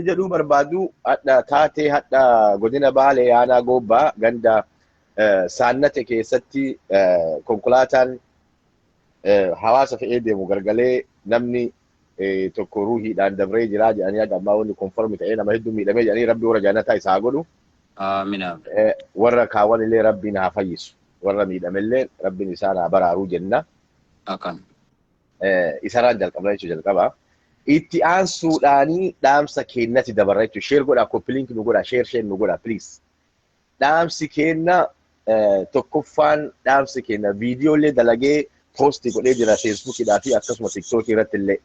jedhu barbaadu hadda taatee hadda godina Baalee aanaa Goobbaa ganda saannate keessatti konkolaataan hawaasa fe'ee deemu gargalee namni tokko ruuhiidhaan dabree jira jedhanii agammaa wanni konformi ta'ee nama hedduu miidhamee jedhanii rabbi warra jaannataa isaa godhu. Amina. Warra kaawwan illee rabbiin haa fayyisu. Warra miidhamellee rabbiin isaan haa baraaruu jenna. Akkan. Isarraan jalqabna jechuun jalqaba. Itti aansuudhaanii dhaamsa keenyatti dabarra jechuun sheer godhaa koppiliinki nu godhaa sheer nu godhaa please. Dhaamsi keenya tokkoffaan dhaamsi keenya viidiyoolee dalagee poostii godhee jira feesbuukidhaa fi akkasuma tiktookii irratti illee.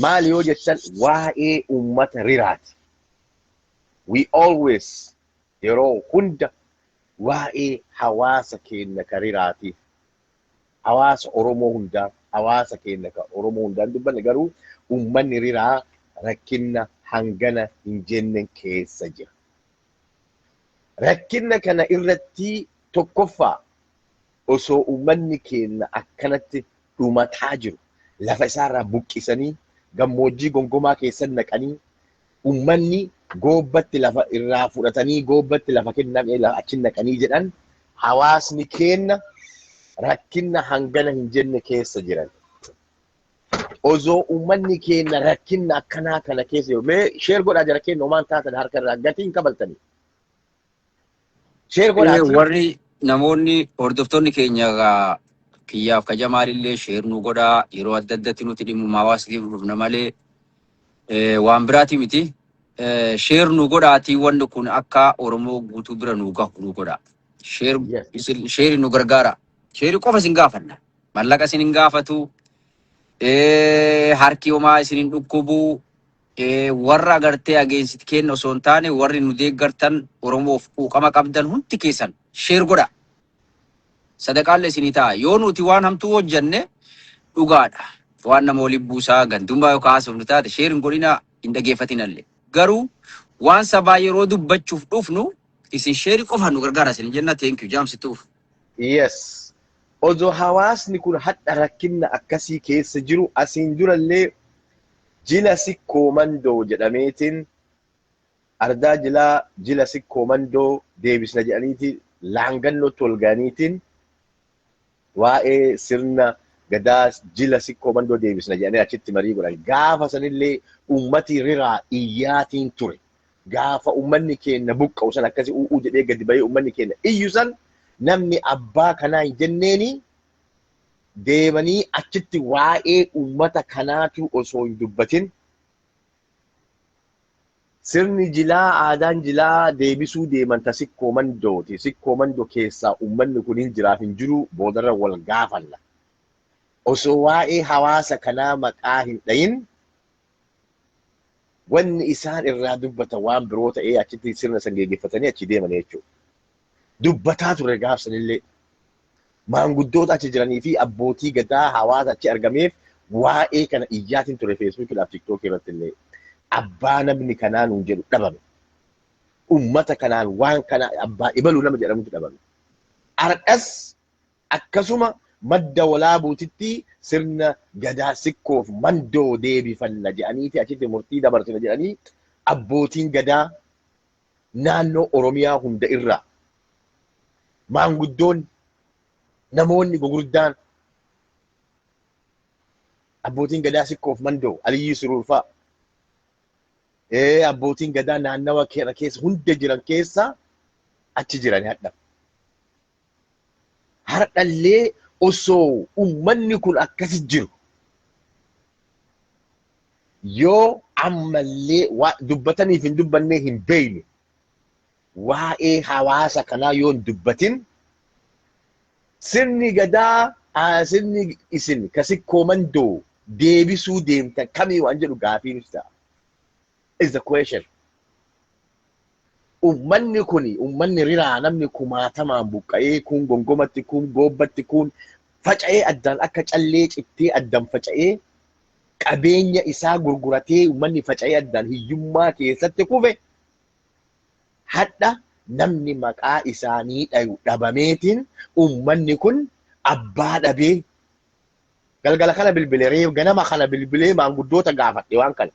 Maali yoo jettan waa'ee uummata riraati. We always yeroo hunda waa'ee hawaasa keenya ka riraatiif hawaasa Oromoo hundaaf hawaasa keenya ka Oromoo hundaan dubbanne garuu uummanni riraa rakkina hangana hin jenne keessa jira. Rakkina kana irratti tokkoffaa osoo uummanni keenya akkanatti dhumataa jiru lafa isaarraa buqqisanii gammoojjii gongomaa keessan naqanii uummanni goobbatti lafa irraa fudhatanii goobbatti lafa kennamee achi naqanii jedhan hawaasni keenya rakkina hangana hin jenne keessa jiran. Osoo uummanni keenya rakkina akkanaa kana keessa jiru mee sheer godhaa jara keenya homaan taatan harka irraa gatiin kabaltanii. Sheer godhaa. Warri namoonni hordoftoonni keenya kiyyaaf kajamaalillee sheer nu godhaa yeroo adda addatti nuti dhimma hawaasniif dhufna malee waan biraati miti. Sheer nu godhaatii wanni kun akka Oromoo guutuu bira nu gahu nu godha. Sheeri nu gargaara. Sheeri qofa isin gaafanna. Mallaqa isin hin gaafatu. Harki homaa isin hin dhukkubu. Warra agartee ageensit kenna osoo hin taane warri nu deeggartan Oromoof quuqama qabdan hundi keessan sheer godha. Sadaqaallee isinii ta'a. Yoo nuti waan hamtuu hojjanne dhugaadha. Waan nama waliin buusaa gandummaa yookaan haasofnu taate sheer hin godhina hin dhageeffatinallee. Garuu waan sabaa yeroo dubbachuuf dhufnu isin sheeri qofa nu gargaara isin jenna thank you jaamsituuf. Yes. Osoo hawaasni kun hadha rakkina akkasii keessa jiru asiin durallee jila sikkoo mandoo jedhameetiin ardaa jila sikkoo mandoo deebisna jedhaniiti laangannoo tolganiitiin waa'ee sirna gadaa jila sikkoo mandoo deebisna jedhanii achitti marii godhan. Gaafa sanillee ummati riraa iyyaatiin ture. Gaafa ummanni keenya buqqa'u san akkasii u'uu jedhee gadi bahee ummanni keenya iyyu san namni abbaa kanaa hin jenneeni deemanii achitti waa'ee ummata kanaatu osoo hin dubbatin sirni jilaa aadaan jilaa deebisuu deeman ta sikkoo mandooti. Sikkoo mandoo keessaa ummanni kun hin jiraaf hin jiru boodarra wal gaafanna. Osoo waa'ee hawaasa kanaa maqaa hin dhayin wanni isaan irraa dubbatan waan biroo ta'ee achitti sirna san geggeeffatanii achi deeman jechuudha. Dubbataa ture gaafsanillee maanguddoota achi jiranii fi abbootii gadaa hawaasa achi argameef waa'ee kana iyyaatiin ture feesbuukiidhaaf tiktookii irratti illee abbaa namni kanaa nuun jedhu dhabame. Ummata kanaan waan kana abbaa ibaluu nama jedhamutu dhabame. Ardhas akkasuma madda walaabuutitti sirna gadaa sikkoof mandoo deebifanna jedhanii fi achitti murtii dabarsina jedhanii abbootiin gadaa naannoo Oromiyaa hunda irraa maanguddoon namoonni gurguddaan abbootiin gadaa sikkoof mandoo Aliyyii Suruurfaa abbootiin gadaa naannawa keessa hunda jiran keessa achi jiran hadha. Hardhallee osoo ummanni kun akkasi jiru yoo ammallee dubbataniif hin dubbannee hin beeyne waa'ee hawaasa kanaa yoo hin dubbatin sirni gadaa sirni isin ka sikkoo mandoo deebisuu deemtan kamii waan jedhu gaafiin ta'a. Is the question. Ummanni kuni ummanni riraa namni kumaatamaan buqqa'ee kun gongomatti kun goobbatti kun faca'ee addaan akka callee cittee addaan faca'ee qabeenya isaa gurguratee ummanni faca'ee addaan hiyyummaa keessatti kufe hadha namni maqaa isaanii dhayu dhabameetiin ummanni kun abbaa dhabee galgala kana bilbilee ganama kana bilbilee maanguddoota gaafadhe waan kana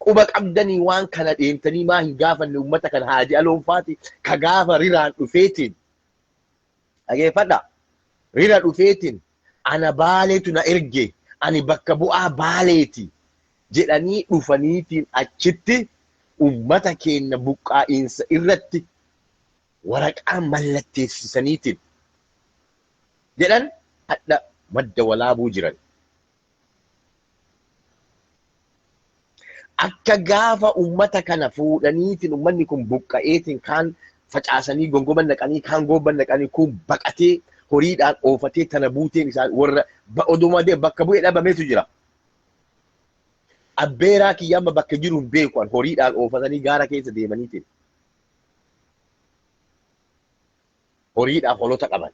quba qabdanii waan kana deemtanii maa hin gaafanne ummata kan Haaji Aloon faati ka gaafa riraan dhufeetiin dhageeffadha rira dhufeetiin ana baaleetu na erge ani bakka bu'aa baaleeti jedhanii dhufaniitiin achitti ummata keenya buqqaa'iinsa irratti waraqaa mallatteessisaniitiin jedhan hadda madda walaabuu jiran. Akka gaafa ummata kana fuudhaniitiin ummanni kun buqqa'eetiin kaan facaasanii gongoman naqanii kaan gobban naqanii kun baqatee horiidhaan oofatee tana buuteen isaa warra oduma bakka bu'ee dhabameetu jira. Abbeeraa kiyyamma bakka jiru hin beeku an horiidhaan oofatanii gaara keessa deemaniitiin. Horiidhaan holota qaban.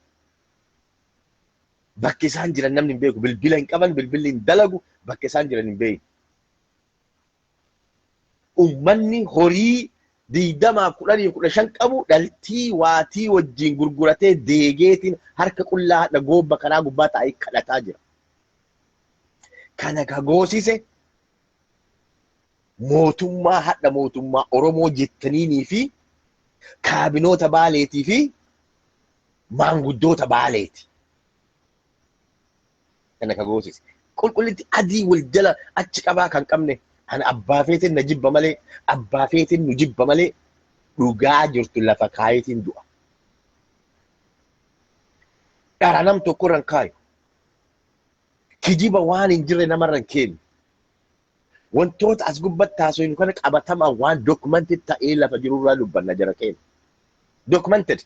Bakki isaan jiran namni hin beeku bilbila hin qaban bilbilli hin dalagu bakka isaan jiran hin beeku. Ummanni horii 20-15 qabu dhaltii waatii wajjin gurguratee deegeetiin harka qullaa hadha goobba karaa gubbaa taa'ee kadhataa jira. Kana kagoosise mootummaa hadha mootummaa Oromoo jettaniinii fi kaabinoota Baaleetii fi maanguddoota Baaleeti. Kana kagoosise. Qulqullitti adii wal jala achi qabaa kan qabne. Ana abbaa feetiin na jibba malee, abbaa feetiin nu jibba malee dhugaa jirtu lafa kaayetiin du'a. Dhara nam tokko irraan kaayu. Kijiba waan hin jirre namarra hin kennu. Wantoota as gubbatti taasifnu kana qabatamaan waan dokumentii ta'ee lafa jirurraa dubbanna jara kennu. Dokumented.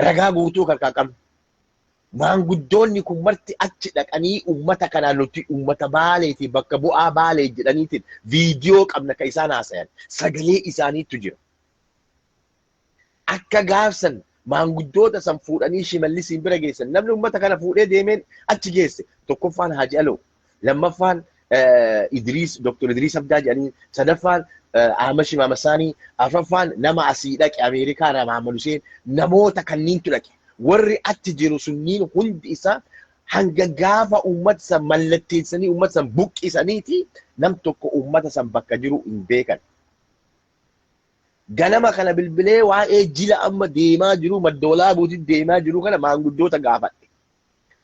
Ragaa guutuu kan qabnu. Maanguddoonni kun marti achi dhaqanii ummata kanaa nuti ummata Baaleeti bakka bu'aa Baalee jedhaniitiin viidiyoo qabna ka isaan haasayan sagalee isaaniitu jira. Akka gaafsan maanguddoota san fuudhanii Shimallisiin bira geessan namni ummata kana fuudhee deemeen achi geesse tokkoffaan Haaji Aloo lammaffaan Dr. Idriis Abdaa jedhanii sadaffaan Ahmad Shimaamasaanii afraffaan nama asii dhaqe Ameerikaa irraa Mahammad Hussein namoota kanniintu dhaqe. Warri achi jiru sunniin hundi isaa hanga gaafa ummata san mallatteessanii ummata san buqqisaniiti nam tokko ummata san bakka jiru hin beekan. Ganama kana bilbilee waa'ee jila amma deemaa jiru madda walaabuutiin deemaa jiru kana maanguddoota gaafadhe.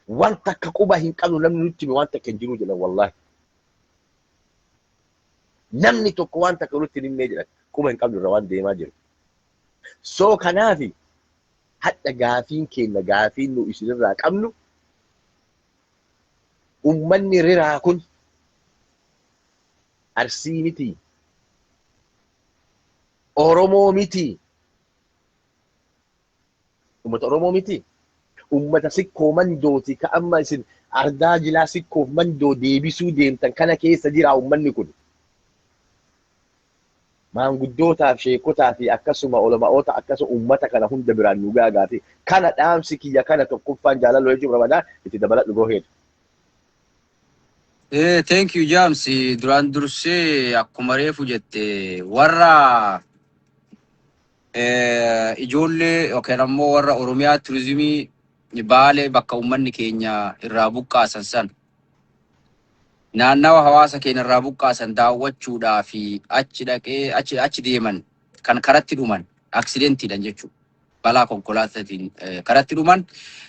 Wanta akka quba hin qabnu namni nutti hime wanta akka hin jiru jedhan wallaahi. Namni tokko wanta akka nutti hin himnee jedhan quba hin qabnu irra waan deemaa jiru. So kanaafi hadda gaafiin keenya gaafiin nu isinirraa qabnu ummanni riraa kun Arsii miti Oromoo miti ummata Oromoo miti ummata sikkoo mandooti ka amma isin ardaa jilaa sikkoof mandoo deebisuu deemtan kana keessa jira ummanni kun. Maanguddootaaf sheekotaa fi akkasuma ulama'oota akkasuma ummata kana hunda biraan nu gaagaate kana dhaamsi kiyya kana tokkoffaan jaalaloo jechuun Ramadaan itti dabaladhu gooheedha. Thank you James. Duraan dursee akkuma reefu jette warra ijoollee yookaan ammoo warra Oromiyaa turizimii Baalee bakka uummanni keenya irraa buqqaasan san naannawa hawaasa keenya irraa buqqaasan daawwachuudhaa fi achi dhaqee achi deeman kan karatti dhuman aksidentiidhaan jechuudha. Balaa konkolaataatiin karatti dhuman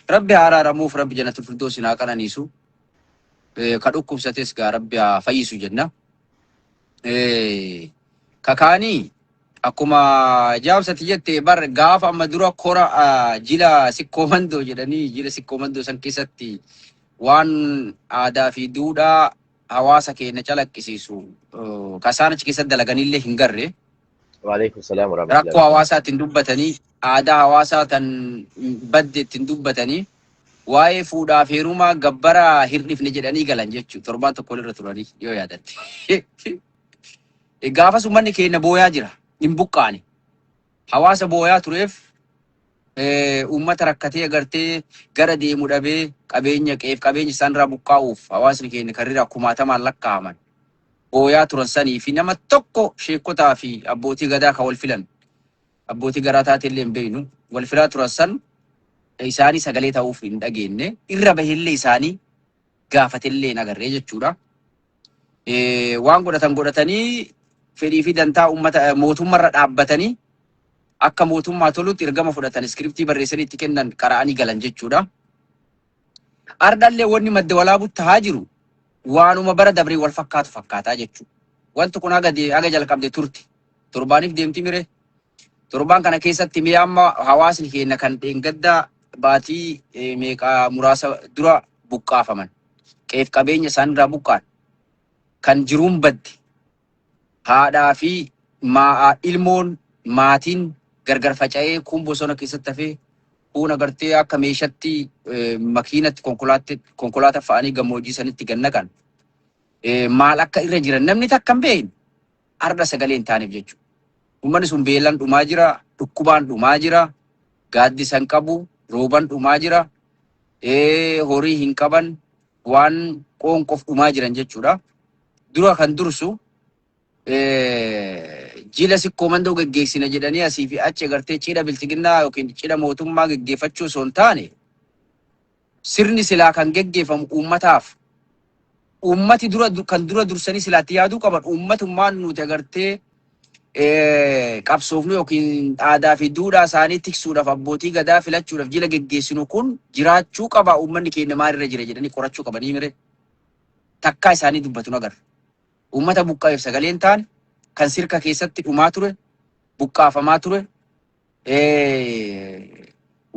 Rabbi haa araaramuuf Rabbi jannatul firdoos haa qananiisu. Ka dhukkubsates gaa Rabbi haa fayyisu jenna. Kakaanii akkuma jaamsati jette bar gaafa amma dura kora jila sikkoo mandoo jedhanii jila sikkoo mandoo san keessatti waan aadaa fi duudhaa hawaasa keenya calaqqisiisu kasaan achi keessatti dalaganillee hin garre. Waalaikum salaam wa rahmatullahi. Rakkoo hawaasaatiin dubbatanii aadaa hawaasaa tan badde ittiin dubbatanii waa'ee fuudhaa fi heerumaa gabbara hirdhifne jedhanii galan jechuudha. Torbaan tokko irra turanii yoo yaadatte. Gaafas uummanni keenya booyaa jira. Hin buqqaane. Hawaasa booyaa tureef uummata rakkatee agartee gara deemu dhabee qabeenya isaanirraa buqqaa'uuf hawaasni keenya karriira kumaatamaan lakkaa'aman booyaa turan sanii fi nama tokko sheekotaa fi abbootii gadaa kan wal filan abbootii garaa taateellee hin beeknu wal filaa turan san isaanii sagalee ta'uuf hin dhageenye irra bahillee isaanii gaafatellee hin agarree jechuudha. waan godhatan godhatanii fedhii fi dantaa uummata mootummaarra dhaabbatanii akka mootummaa tolutti ergama fudhatan iskiriptii barreessanii itti kennan qara'anii galan jechuudha. Ardallee wanni madda walaabutti haa jiru waanuma bara dabree wal fakkaatu fakkaataa jechuudha. Wanti kun haga jalqabde turti. Torbaaniif deemti mire. Torbaan kana keessatti mee amma hawaasni keenya kan dheengaddaa baatii meeqa muraasa dura buqqaafaman. Qeef qabeenya isaanirraa buqqaan. Kan jiruun badde. Haadhaa fi ilmoon maatiin gargar faca'ee kun bosona keessatti hafee kun agartee akka meeshatti makiinatti konkolaataa fa'anii gammoojjii sanitti gannaqan. Maal akka irra jiran namni takka hin beekne arda sagalee hin taaneef jechuudha. Uummanni sun beelaan dhumaa jira, dhukkubaan dhumaa jira, gaaddisa hin qabu, rooban dhumaa jira, horii hin qaban, waan qoonqoof dhumaa jiran jechuudha. Dura kan dursu jila sikkoo mandoo geggeessina jedhanii asii fi achi agartee cidha bilchiginnaa yookiin cidha mootummaa geggeeffachuu osoo hin taane sirni silaa kan geggeeffamu uummataaf uummati kan dura dursanii silaatti yaaduu qaban uummatummaan nuti agartee qabsoofnu yookiin aadaa fi duudhaa isaanii tiksuudhaaf abbootii gadaa filachuudhaaf jila geggeessinu kun jiraachuu qaba uummanni keenya maalirra jira jedhanii qorachuu qabanii mire takkaa isaanii dubbatu agarra. Uummata buqqaa'eef sagalee hin taane kan sirka keessatti dhumaa ture buqqaafamaa ture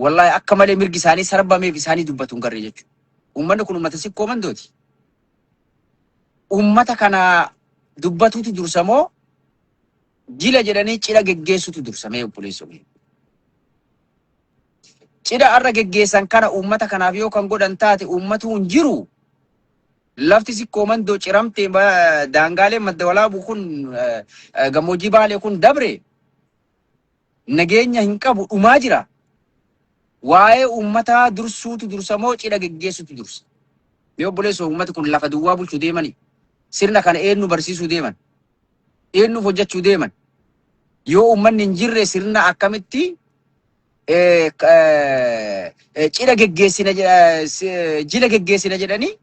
wallahi akka malee mirgi isaanii sarbameef isaanii dubbatu hin garre jechuudha. Uummanni kun uummata sikkoo mandooti. Uummata kana dubbatuutu dursamoo jila jedhanii cidha geggeessutu dursamee obboleessoo. Cidha arra geggeessan kana uummata kanaaf yoo kan godhan taate uummatu hin jiru. Lafti sikkoo mandoo ciramtee daangaalee madda walaabuu kun gammoojjii baalee kun dabre nageenya hin qabu dhumaa jira. Waa'ee uummataa dursuutu dursamoo cidha geggeessutu dursa. Mee obboleessoo uummati kun lafa duwwaa bulchuu deemanii sirna kana eenyu barsiisuu deeman eenyuuf hojjechuu deeman yoo uummanni hin jirre sirna akkamitti cidha geggeessina jila geggeessina jedhanii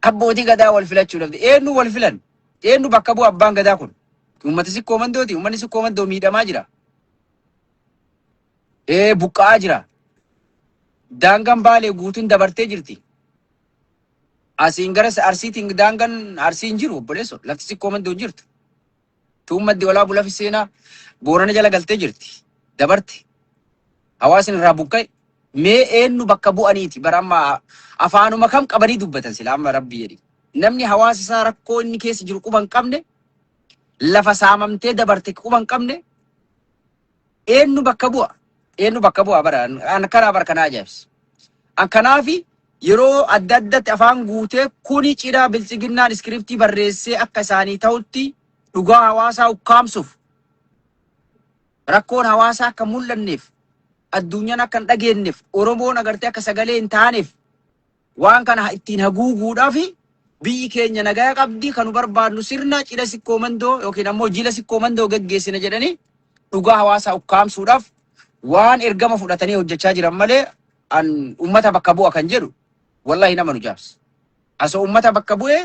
abbootii gadaa wal filachuudhaaf eenyu wal filan eenyu bakka bu'a abbaan gadaa kun uummati sikkoo mandooti uummanni sikkoo mandoo miidhamaa jira buqqa'aa jira daangaan baalee guutuun dabartee jirti asiin gara arsiitiin daangaan arsiin jiru obboleessoo lafti sikkoo mandoo jirtu tuun maddi walaabuu lafi seenaa boorana jala galtee jirti dabarte hawaasni irraa buqqa'e mee eenyu bakka bu'aniiti bara amma afaanuma kam qabanii dubbatan sila amma rabbi jedhi namni hawaasa isaa rakkoo inni keessa jiru quba hin qabne lafa saamamtee dabarte quba hin qabne eenyu bakka bu'a bara an kanaa bara kanaa ajaa'ibsa an kanaafi yeroo adda addatti afaan guutee kuni cidha bilchiginnaan iskiriptii barreessee akka isaanii ta'utti dhugaa hawaasaa ukkaamsuuf rakkoon hawaasaa akka mul'anneef addunyaan akka hin dhageenyeef Oromoon agartee akka sagalee hin taaneef waan kana ittiin haguuguudhaaf biyyi keenya nagaa qabdi kan nu barbaadnu sirna cidha sikkoo mandoo yookiin ammoo jila sikkoo mandoo geggeessina jedhanii dhugaa hawaasaa ukkaamsuudhaaf waan ergama fudhatanii hojjechaa jiran malee an ummata bakka bu'a kan jedhu wallahi nama nu jaabsa. Asoo ummata bakka bu'ee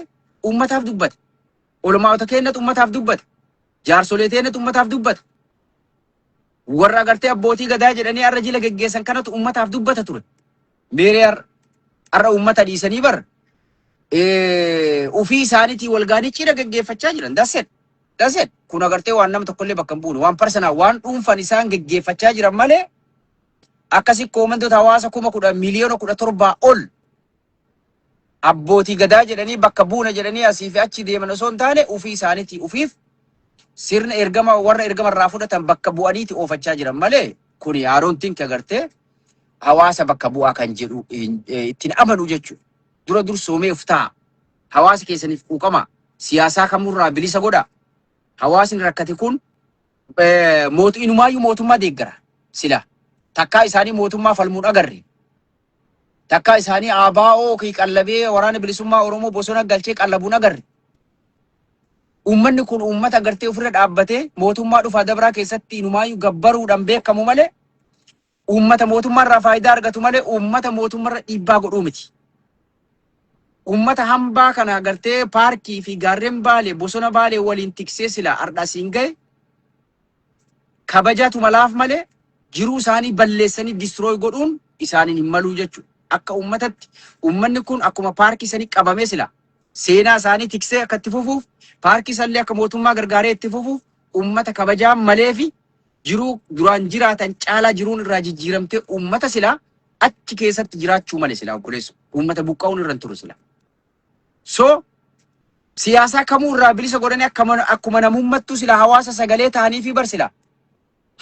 ummataaf dubbata. Olmaa'ota keenyatu ummataaf dubbata. Jaarsolee keenyatu ummataaf dubbata. Warra agartee abbootii gadaa jedhanii arra jila geggeessan kanatu ummataaf dubbata ture. Meeree arra ummata dhiisanii bar ufii isaaniitii walgaanii cidha geggeeffachaa jiran. Daset kun agartee waan nama tokkollee bakka hin buune waan parsanaa waan dhuunfan isaan geggeeffachaa jiran malee akkasi koomantoota hawaasa 10,000 miliyoona 17 ol abbootii gadaa jedhanii bakka buuna jedhanii asii fi achi deeman osoo hin taane ufii isaaniitii ufiif sirna ergama warra ergama irraa fudhatan bakka bu'aniiti oofachaa jiran malee kuni haaroon tinki agartee hawaasa bakka bu'aa kan jedhu ittiin amanu jechuudha. Dura dursoomee uftaa hawaasa keessaniif quuqama siyaasaa kamurraa bilisa godha. Hawaasni rakkate kun inumaayyuu mootummaa deeggara sila takkaa isaanii mootummaa falmuun agarre takkaa isaanii ABO qallabee waraana bilisummaa Oromoo bosona galchee qallabuun agarre. Uummanni kun uummata agartee ofirra dhaabbatee mootummaa dhufaa dabraa keessatti inumaayyuu gabbaruudhaan beekamu malee uummata mootummaarraa faayidaa argatu malee uummata mootummaarra dhiibbaa godhuu miti. ummata hambaa kana gartee paarkii fi gaarreen Baalee bosona Baalee waliin tiksee sila ardhasiin gahe kabajatu malaaf malee jiruu isaanii balleessanii destroy godhuun isaaniin hin maluu jechuudha. Akka ummatatti ummanni kun akkuma paarkii sanii qabamee sila seenaa isaanii tiksee akka itti fufuuf paarkii sallee akka mootummaa gargaaree itti fufuuf ummata kabajaan malee fi jiruu duraan jiraatan caalaa jiruun irraa jijjiiramtee ummata sila achi keessatti jiraachuu malee sila obboleessu ummata buqqaa'uun irra turu sila. So siyaasa kamuu irraa bilisa godhanii akkuma namummattuu sila hawaasa sagalee ta'anii fi barsila.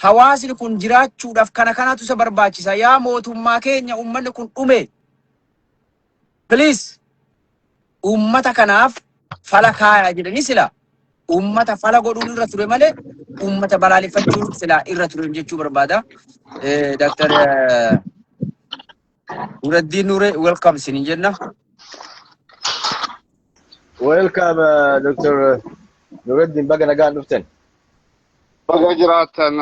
Hawaasni kun jiraachuudhaaf kanatu isa barbaachisa. Yaa mootummaa keenya ummanni kun dhume. Please ummata kanaaf fala kaayaa jedhanii sila ummata fala godhuun irra ture malee ummata balaaleffachuun sila irra ture jechuu barbaada. Dr. Nuruddin Nure, welcome sinin jenna. Welcome Dr. Nuruddin, baga nagaan dhuftan. Baga jiraatan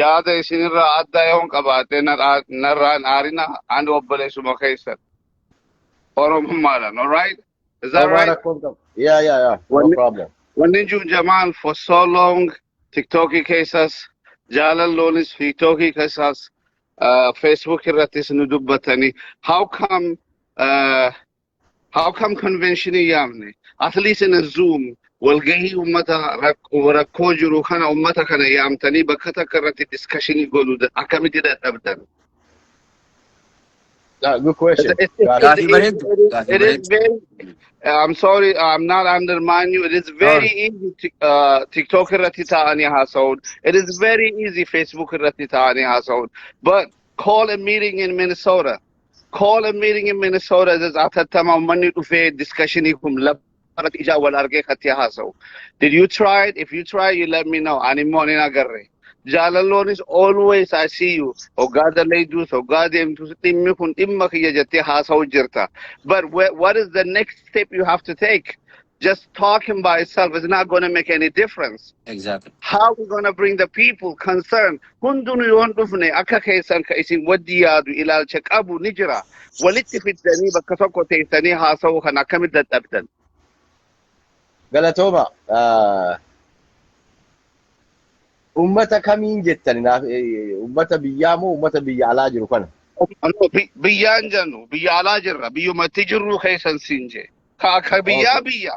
yaada isinirraa adda yoon qabaate narraan aarina ani obboleessuma keessan Oromummaadhaan, all right? Is that right? Yeah. No problem. Wanni jamaan for so long TikTokii keessas jaalalloonis TikTokii keessas Facebook irrattis nu dubbatanii how come conventionii yaamne at least in a Zoom walgahii ummata rakkoo jiru kana ummata kana yaamtanii bakka takka irratti discussionii godhu akkamitti dadhabdan? Good question. It is very, I'm sorry, I'm not undermining you. It is very easy TikTok irratti ta'anii haasa'uun. It is very easy Facebook irratti ta'anii haasa'uun. But call a meeting in Minnesota. Call a meeting in Minnesota. There's atattama ummanni dhufee discussionii kun ija wal argee katti haasa'u. Did you try it? If you try, you let me know. Ani immoo hin agarre. Jaalalloon is always I see you. Hoggaa daleedus, hoggaa deemtus dhimmi kun dhimma kiyya jettee haasa'u jirta. But what is the next step you have to take? Just talking by itself is not going to make any difference. Exactly. How are we going to bring the people concerned? Hundunu yoon dhufne akka keessan ka isin waddi yaadu ilaalcha qabu ni jira. Walitti fiddanii bakka tokko teessanii haasa'u kan akkamitti dadhabdan? Galatooma. Ummata kamiin jettan ummata biyyaa moo ummata biyya alaa jiru kana? Biyyaan jennu biyya alaa jirra biyyumatti jirru keessan siin jee. Ka biyyaa biyya.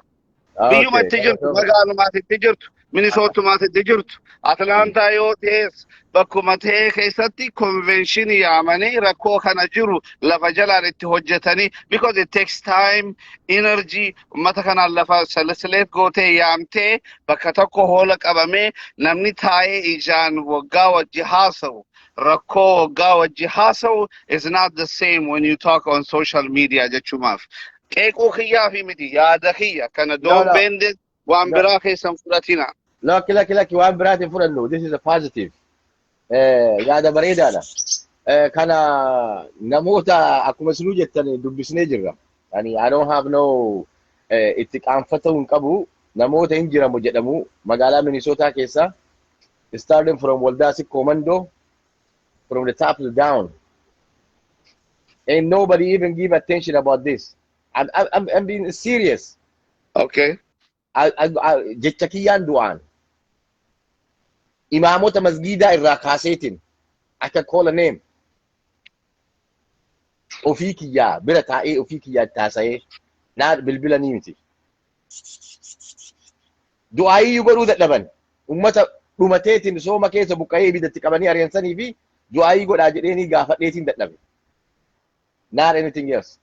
Biyyumatti jirtu magaalumaatitti jirtu Minisootumaatitti jirtu Atlaantaa yoo ta'es bakkuma ta'e keessatti conventionii yaamanii rakkoo kana jiru lafa jalaan itti hojjetanii because it takes time, energy, ummata kanaan lafa salasileet gootee yaamtee bakka tokko hoola qabamee namni taa'ee ijaan waggaa wajji haasa'u. Rakkoo waggaa wajji haasa'u is not the same when you talk on social media jechumaaf. Qeequu kiyyaa fi miti yaada kiyya kana don't bend it waan biraa keessan fudhatina. Lakki waan biraatiin fudhannu. This is a positive. Yaada bareedaadha. Kana namoota akkuma isinuu jettan dubbisnee jirra. I don't have no itti qaanfata'uu hin qabu. Namoota hin jiramu jedhamu magaalaa Minnesota keessa starting from Waldaasik Commando from the top to down. Ain't nobody even give attention about this. I'm being serious. Okay. Jecha kiyyaan du'aan. Imaamota masgiidaa irraa kaaseetiin. I can call a name. Ofii kiyyaa bira taa'ee ofii kiyyaa taasa'ee naa bilbila ni miti. Du'aayyuu godhuu dadhaban. Ummata dhumateetiin sooma keessa buqqa'ee ibiddatti qabanii ari'ansanii fi du'aayyuu godhaa jedheenii gaafadheetiin dadhabe. Not anything else.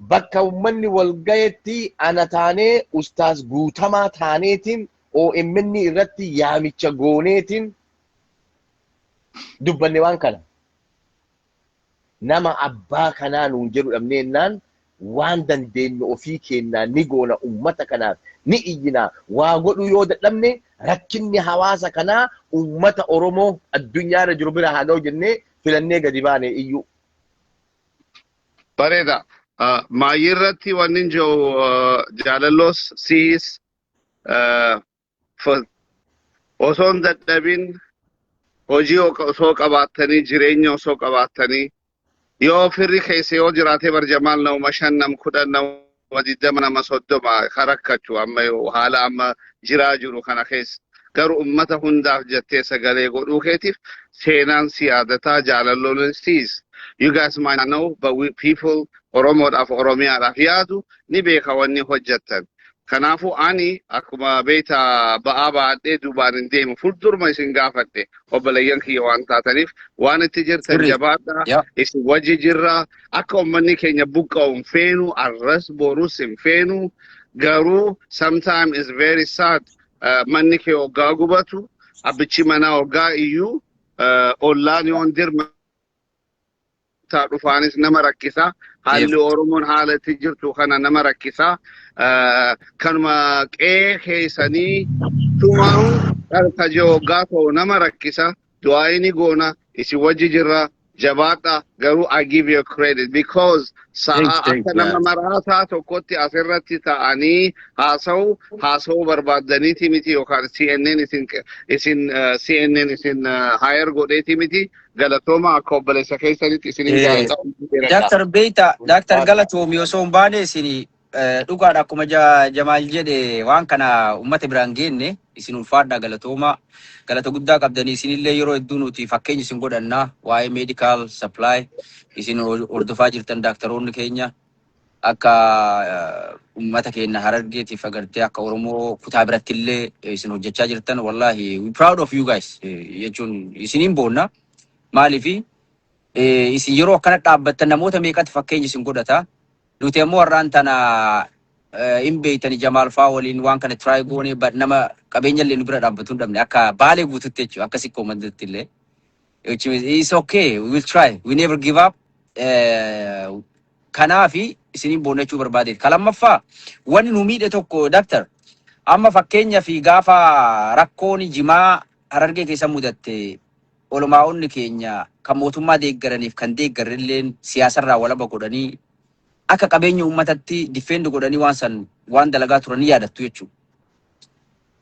Bakka ummanni wal gayetti ana taanee ustaas guutamaa taaneetiin OMN irratti yaamicha gooneetiin dubbanne waan kana. Nama abbaa kanaa nuun jedhu dhabneennaan waan dandeenyu ofii kennaa ni goona ummata kanaaf ni iyyinaa waa godhu yoo dadhabne rakkinni hawaasa kanaa ummata Oromoo addunyaarra jiru bira haa ga'u jennee filannee gadi baane iyyuu. Bareeda. Maayirratti wannin jiru jaalalloos siis osoon dadhabin hojii osoo qabaattanii jireenya osoo qabaattanii يو فري كيسي يو جراتي برجمال نو مشان نم كودن نو ودي دمنا مسودو ما خركتو أما يو حالا أما جراجو خنا كيس كر أمته هندا جتة سجله قولو كيتيف سينان سيادتا جاللولنسيز. You guys might not know, but we people Oromo of Oromia Rafiadu nibe kawani hojjatan. Kanafu ani akuma beta baaba ade dubarin dem fuldur ma singafate obalayan ki wan tatanif wan tijir tanjabata is waji jirra akomani kenya buka fenu arras borusim fenu garu sometimes is very sad manni ke ogagubatu abichi mana oga iyu online on dir تعرفانيس نمركسا هل أورمون حالة تجرتو خنا نمركسا كانوا كيساني توماو تجو غاتو نمركسا دعائني غونا إسي وجه جرا جباتا غرو I give you credit because أكنا مراسا تو كوتي أسرتي تاني هاسو بربادني تيمتي وكان CNN إسين higher غودي تيمتي Galatoma kobbale sakeesanitti isinin Dr. Beita Dr. Galatomi osoo baane isini dhugaadha akkuma Jamaal jedhe waan kana ummata biraan geenne isin ulfaadha Galatoma galata guddaa qabdanii isinillee yeroo hedduu nuti fakkeenya isin godhanna waa'ee medical supply isin hordofaa jirtan daaktaroonni keenya akka ummata keenya Harargeetiif agartee akka Oromoo kutaa birattillee isin hojjechaa jirtan wallahi we proud of you guys jechuun isiniin boonna. Maalifi isin yeroo akkana dhaabbattan namoota meeqatti fakkeenya isin godhata nuti ammoo warraan tana hin beeytani Jamaal faa waliin waan kana try goone nama qabeenya illee nu bira dhaabbatu hin dhabne akka baalee guututti jechuudha akka sikkoo mandatti illee it's okay we will try we never give up kanaafi isiniin boonnachuu barbaadeet kalammaffaa wanni nu miidhe tokko daktar amma fakkeenya fi gaafa rakkoon jimaa Harargee keessa mudatte Olomaa'onni keenya kan mootummaa deeggaraniif kan deeggarrilleen siyaasarraa walaba godhanii akka qabeenya uummatatti defend godhanii waan dalagaa turanii yaadattu jechuudha.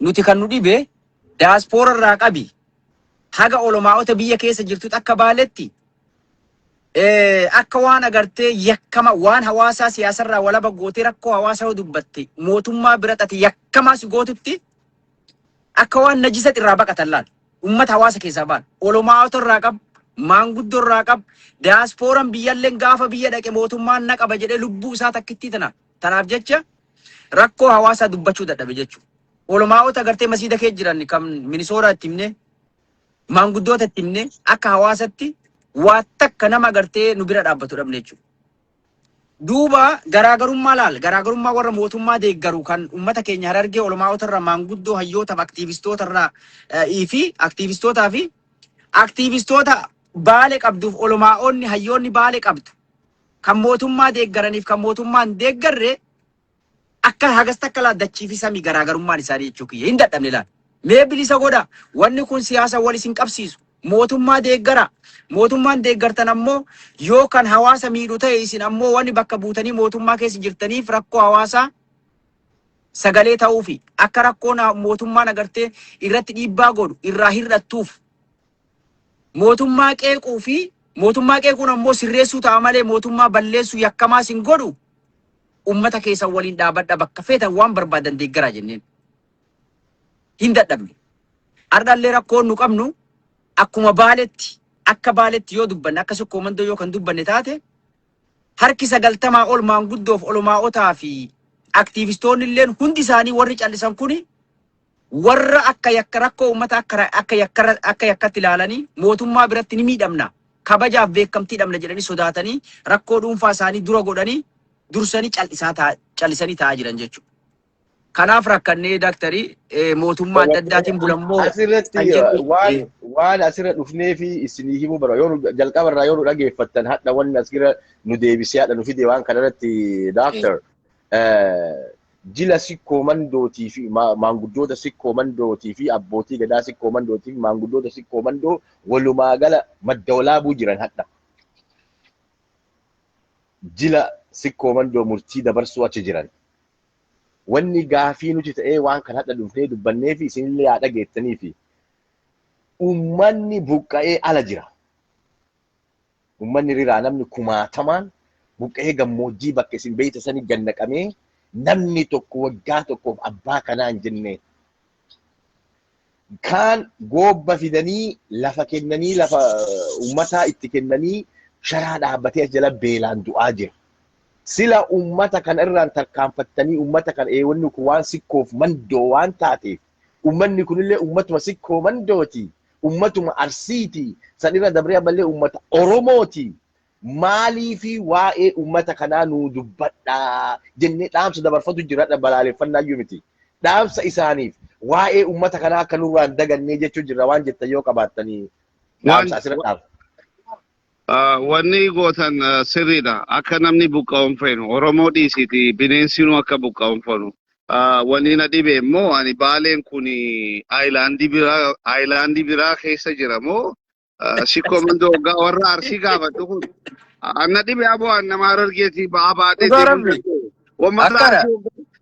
Nuti kan nu dhibe diasporarraa qabi haga Olomaa'ota biyya keessa jirtutti akka baaletti akka waan agartee yakkama waan hawaasaa siyaasarraa walaba gootee rakkoo hawaasaa dubbatte mootummaa biratti yakkamaas gootutti akka waan najisat irraa baqatan laal. Ummata hawaasa keessaa baan Olomaa'ota irraa qab maanguddoo irraa qab diasporaan biyyalleen gaafa biyya dhaqe mootummaan na qaba jedhee lubbuu isaa takkitti tanaaf jecha rakkoo hawaasaa dubbachuu dadhabe jechuudha. Olomaa'ota agartee masiida kee jiran kan Minisootaa itti himne maanguddoota itti himne akka hawaasatti waa takka nama agartee nu bira dhaabbatu dhabne jechuudha. Duuba garaagarummaa laal garaagarummaa warra mootummaa deeggaru kan ummata keenya Harargee Olomaa'ota irraa maanguddoo hayyoota aktiivistoota irraa fi aktiivistoota baale qabduuf Olomaa'onni hayyoonni baale qabdu kan mootummaa deeggaraniif kan mootummaan deeggarre akka hagas takka laaddachiif samii garaagarummaan isaanii jechuu kiyya hin dadhabne laal mee bilisa godha wanni kun siyaasa wal isin qabsiisu mootummaa deeggara mootummaan deeggartan ammoo yoo kan hawaasa miidhu ta'e isin ammoo wanni bakka buutanii mootummaa keessa jirtaniif rakkoo hawaasaa sagalee ta'uufi akka rakkoo mootummaan agartee irratti dhiibbaa godhu irraa hir'attuuf mootummaa qeequu fi mootummaa qeequun ammoo sirreessuu ta'a malee mootummaa balleessuu yakkamaas hin godhu ummata keessa waliin dhaabadha bakka feetan waan barbaadan deeggaraa jenneen hin dadhabne ardallee rakkoon nu qabnu akkuma baaletti akka baaletti yoo dubbanne akka sikkoo mandoo yoo kan dubbanne taate harki 90 ol maanguddoof Olomaa'otaa fi aktiivistoonni illeen hundi isaanii warri callisan kuni warra akka yakka rakkoo ummata akka yakkatti ilaalanii mootummaa biratti ni miidhamna kabajaaf beekamtii dhabna jedhanii sodaatanii rakkoo dhuunfaa isaanii dura godhanii dursanii callisanii taa'aa jiran jechuudha. Kanaaf rakkannee daaktarii mootummaa adda addaatiin bulammoo asirratti waan asirra dhufnee fi isinii himuu bara yoo jalqaba irraa yoo dhageeffattan hadha wanni asirra nu deebisee hadha nu fide waan kanarratti daaktar jila sikkoo mandootii fi maanguddoota sikkoo mandootii fi abbootii gadaa sikkoo mandootii fi maanguddoota sikkoo mandoo walumaa gala madda walaabuu jiran hadha. Jila sikkoo mandoo murtii dabarsuu achi jiran. Wanni gaafii nuti ta'ee waan kan hadha dhufnee dubbannee fi isinillee haa dhageettanii fi uummanni buqqa'ee ala jira. ummanni riraa namni kumaatamaan buqqee gammoojjii bakka isin beeyta sani gannaqamee namni tokko waggaa tokkoof abbaa kanaa hin jenne. Kaan goobba fidanii lafa kennanii lafa ummataa itti kennanii sharaa dhaabbatee jala beelaan du'aa jira. Sila ummata kan irraan tarkaanfattanii ummata kan wanni kun waan sikkoof mandoo waan taateef ummanni kunillee ummatuma sikkoo mandooti. Ummatuma Arsiiti. San irra dabree ammallee ummata Oromooti. Maalii fi waa'ee ummata kanaa nuu dubbadhaa jennee dhaamsa dabarfatu jiraadha balaaleffannaa iyyuu miti. Dhaamsa isaaniif waa'ee ummata kanaa akka nurraan dagannee jechuun jirra waan jettan yoo qabaattanii dhaamsa asirra dhaamsa. Wanni gootan sirriidha. Akka namni buqqa'uun feenu Oromoo dhiisiti bineensinuu akka buqqa'uun feenu. Wanni na dhibe immoo ani Baaleen kun aayilaandii biraa keessa jira moo sikkoo mandoo warra Arsii gaafadhu kun. Na dhibe aboo nama Harargeetii ba'aa baatee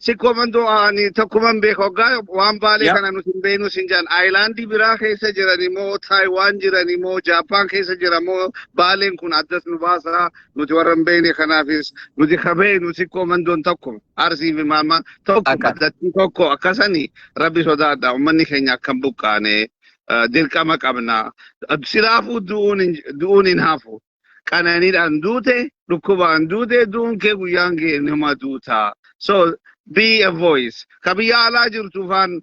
sikkoo mandoo ani takkuman beeka waggaa waan Baalee kana nuti hin beeknu sin jaan aayilaandii biraa keessa jirani moo Taayiwaan jirani moo Jaappaan keessa jira moo Baaleen kun addas nu baasa nuti warra hin beekne kanaafis nuti kabeenu sikkoo mandoon tokko Arsii fi maama tokko addatti tokko akkasanii rabbi sodaadha ummanni keenya akkam buqqaane dirqama qabna silaafuu du'uun hin hafu qananiidhaan duute dhukkubaan duute du'uun kee guyyaan kee nama duuta. So be a voice. Kabiyya alaa jirtu faan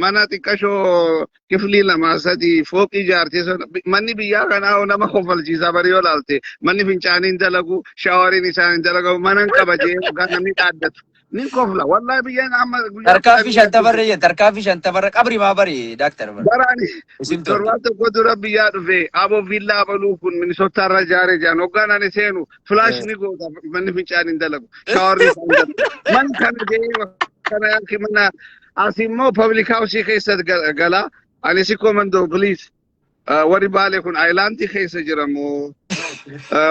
mana xiqqashoo kiflii lama sadii fooqii ijaartee manni biyyaa kanaa nama kofalchiisaa bari yoo laalte manni fincaaniin dalagu shaawariin isaan dalagu manan qabajee kan namni dhaaddatu. Nin kofla wallahi biyyaan amma tarkaanfii shanta barra qabri maa bari daaktar bara. Baraani torban tokko dura biyyaa dhufe aboo villaa baluu kun Minnesota irra jaaree jaan hoggaan ani seenu flash ni goota manni fincaaniin dalagu shaawarri isaan dalagu. Man kana jee kana yanki mana asimmoo public house keessa gala ani sikkoo mandoo please warri Baalee kun aayilaandii keessa jiramoo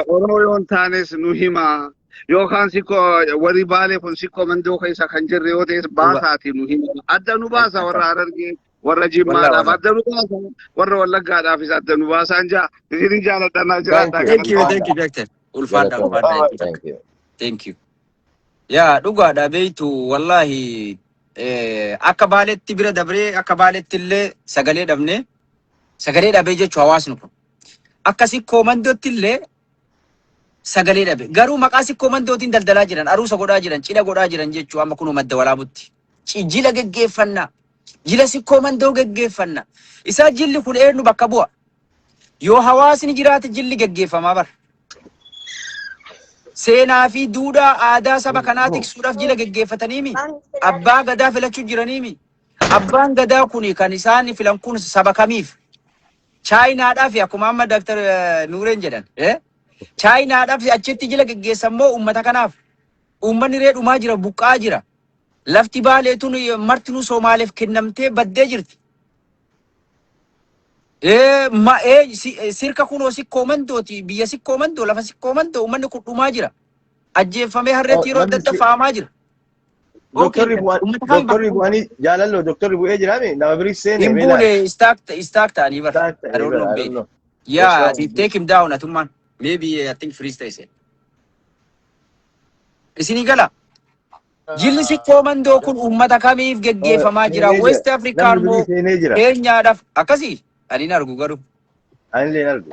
Oromoo yoon taanes nu himaa. Yookaan sikkoo warri Baalee kun sikkoo mandoo keessa kan jirre yoo ta'es baasaati nu hima. Adda nu baasa warra Harargee warra Jimmaadhaaf adda nu baasa warra Wallaggaadhaafis adda nu baasaan jaa isin jaaladhanaa jiraadhaa. Thank you Doctor. Ulfaadha. Thank you. Yaa dhugaadha beeytu wallahi akka Baaleetti bira dabree akka Baaleetti illee sagalee dhabnee sagalee dhabee jechuu hawaasni kun akka sikkoo mandootti illee sagalee dhabe garuu maqaa sikkoo mandootiin daldalaa jiran aruusa godhaa jiran cidha godhaa jiran jechuu amma kunuu madda walaabutti jila geggeeffannaa jila sikkoo mandoo geggeeffannaa isaa jilli kun eenyu bakka bu'a yoo hawaasni jiraate jilli geggeeffamaa bara seenaa fi duudhaa aadaa saba kanaa tiksuudhaaf jila geggeeffataniimi abbaa gadaa filachuu jiraniimi abbaan gadaa kuni kan isaan filan kun saba kamiif chaayinaadhaaf akkuma amma Dr. Nuureen jedhan chaayinaadhaaf achitti jila geggeessan moo ummata kanaaf ummanni ree dhumaa jira buqqaa jira lafti Baaleetun martinuu Soomaaleef kennamtee baddee jirti. Sirka kunoo sikkoo mandooti biyya sikkoo mandoo lafa sikkoo mandoo ummanni kun dhumaa jira ajjeeffamee harreetti yeroo adda adda faamaa jira. Doktorri bu'anii jaalalloo doktorri bu'ee jiraame nama birii seene. Hin buune istaak ta'anii bara. Yeah, take him down atummaan. Maybe I think freestyle said. Isini gala. Jilli sikkoo mandoo kun ummata kamiif geggeeffamaa jira? West Africa moo Keenyaadhaaf akkasii? Ani na argu garuu. Ani illee argu.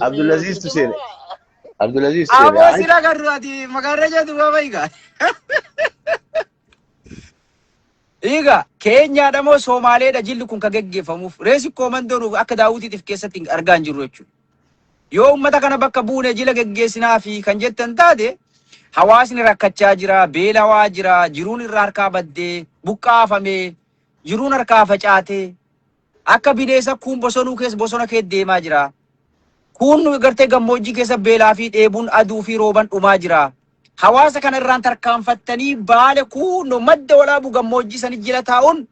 Abdulaziz tu seene. Abdulaziz seene. Abo sila garuu ati magaarraja tu baba iga. Iga Keenyaadha moo Soomaaleedha jilli kun ka geggeeffamuuf ree sikkoo mandoo akka daawwitiif keessatti argaa hin jirru jechuudha. Yoo ummata kana bakka buune jila geggeessinaa fi kan jettan taate hawaasni rakkachaa jira, beelawaa jira, jiruun irraa harkaa baddee, buqqaafamee, jiruun harkaa facaatee, akka bineensa kun bosonuu keessa bosona kee deemaa jira. Kun gartee gammoojjii keessa beelaa fi dheebuun aduu fi rooban dhumaa jira. Hawaasa kana irraan tarkaanfattanii Baale kun madda walaabu gammoojjii sani jila taa'uun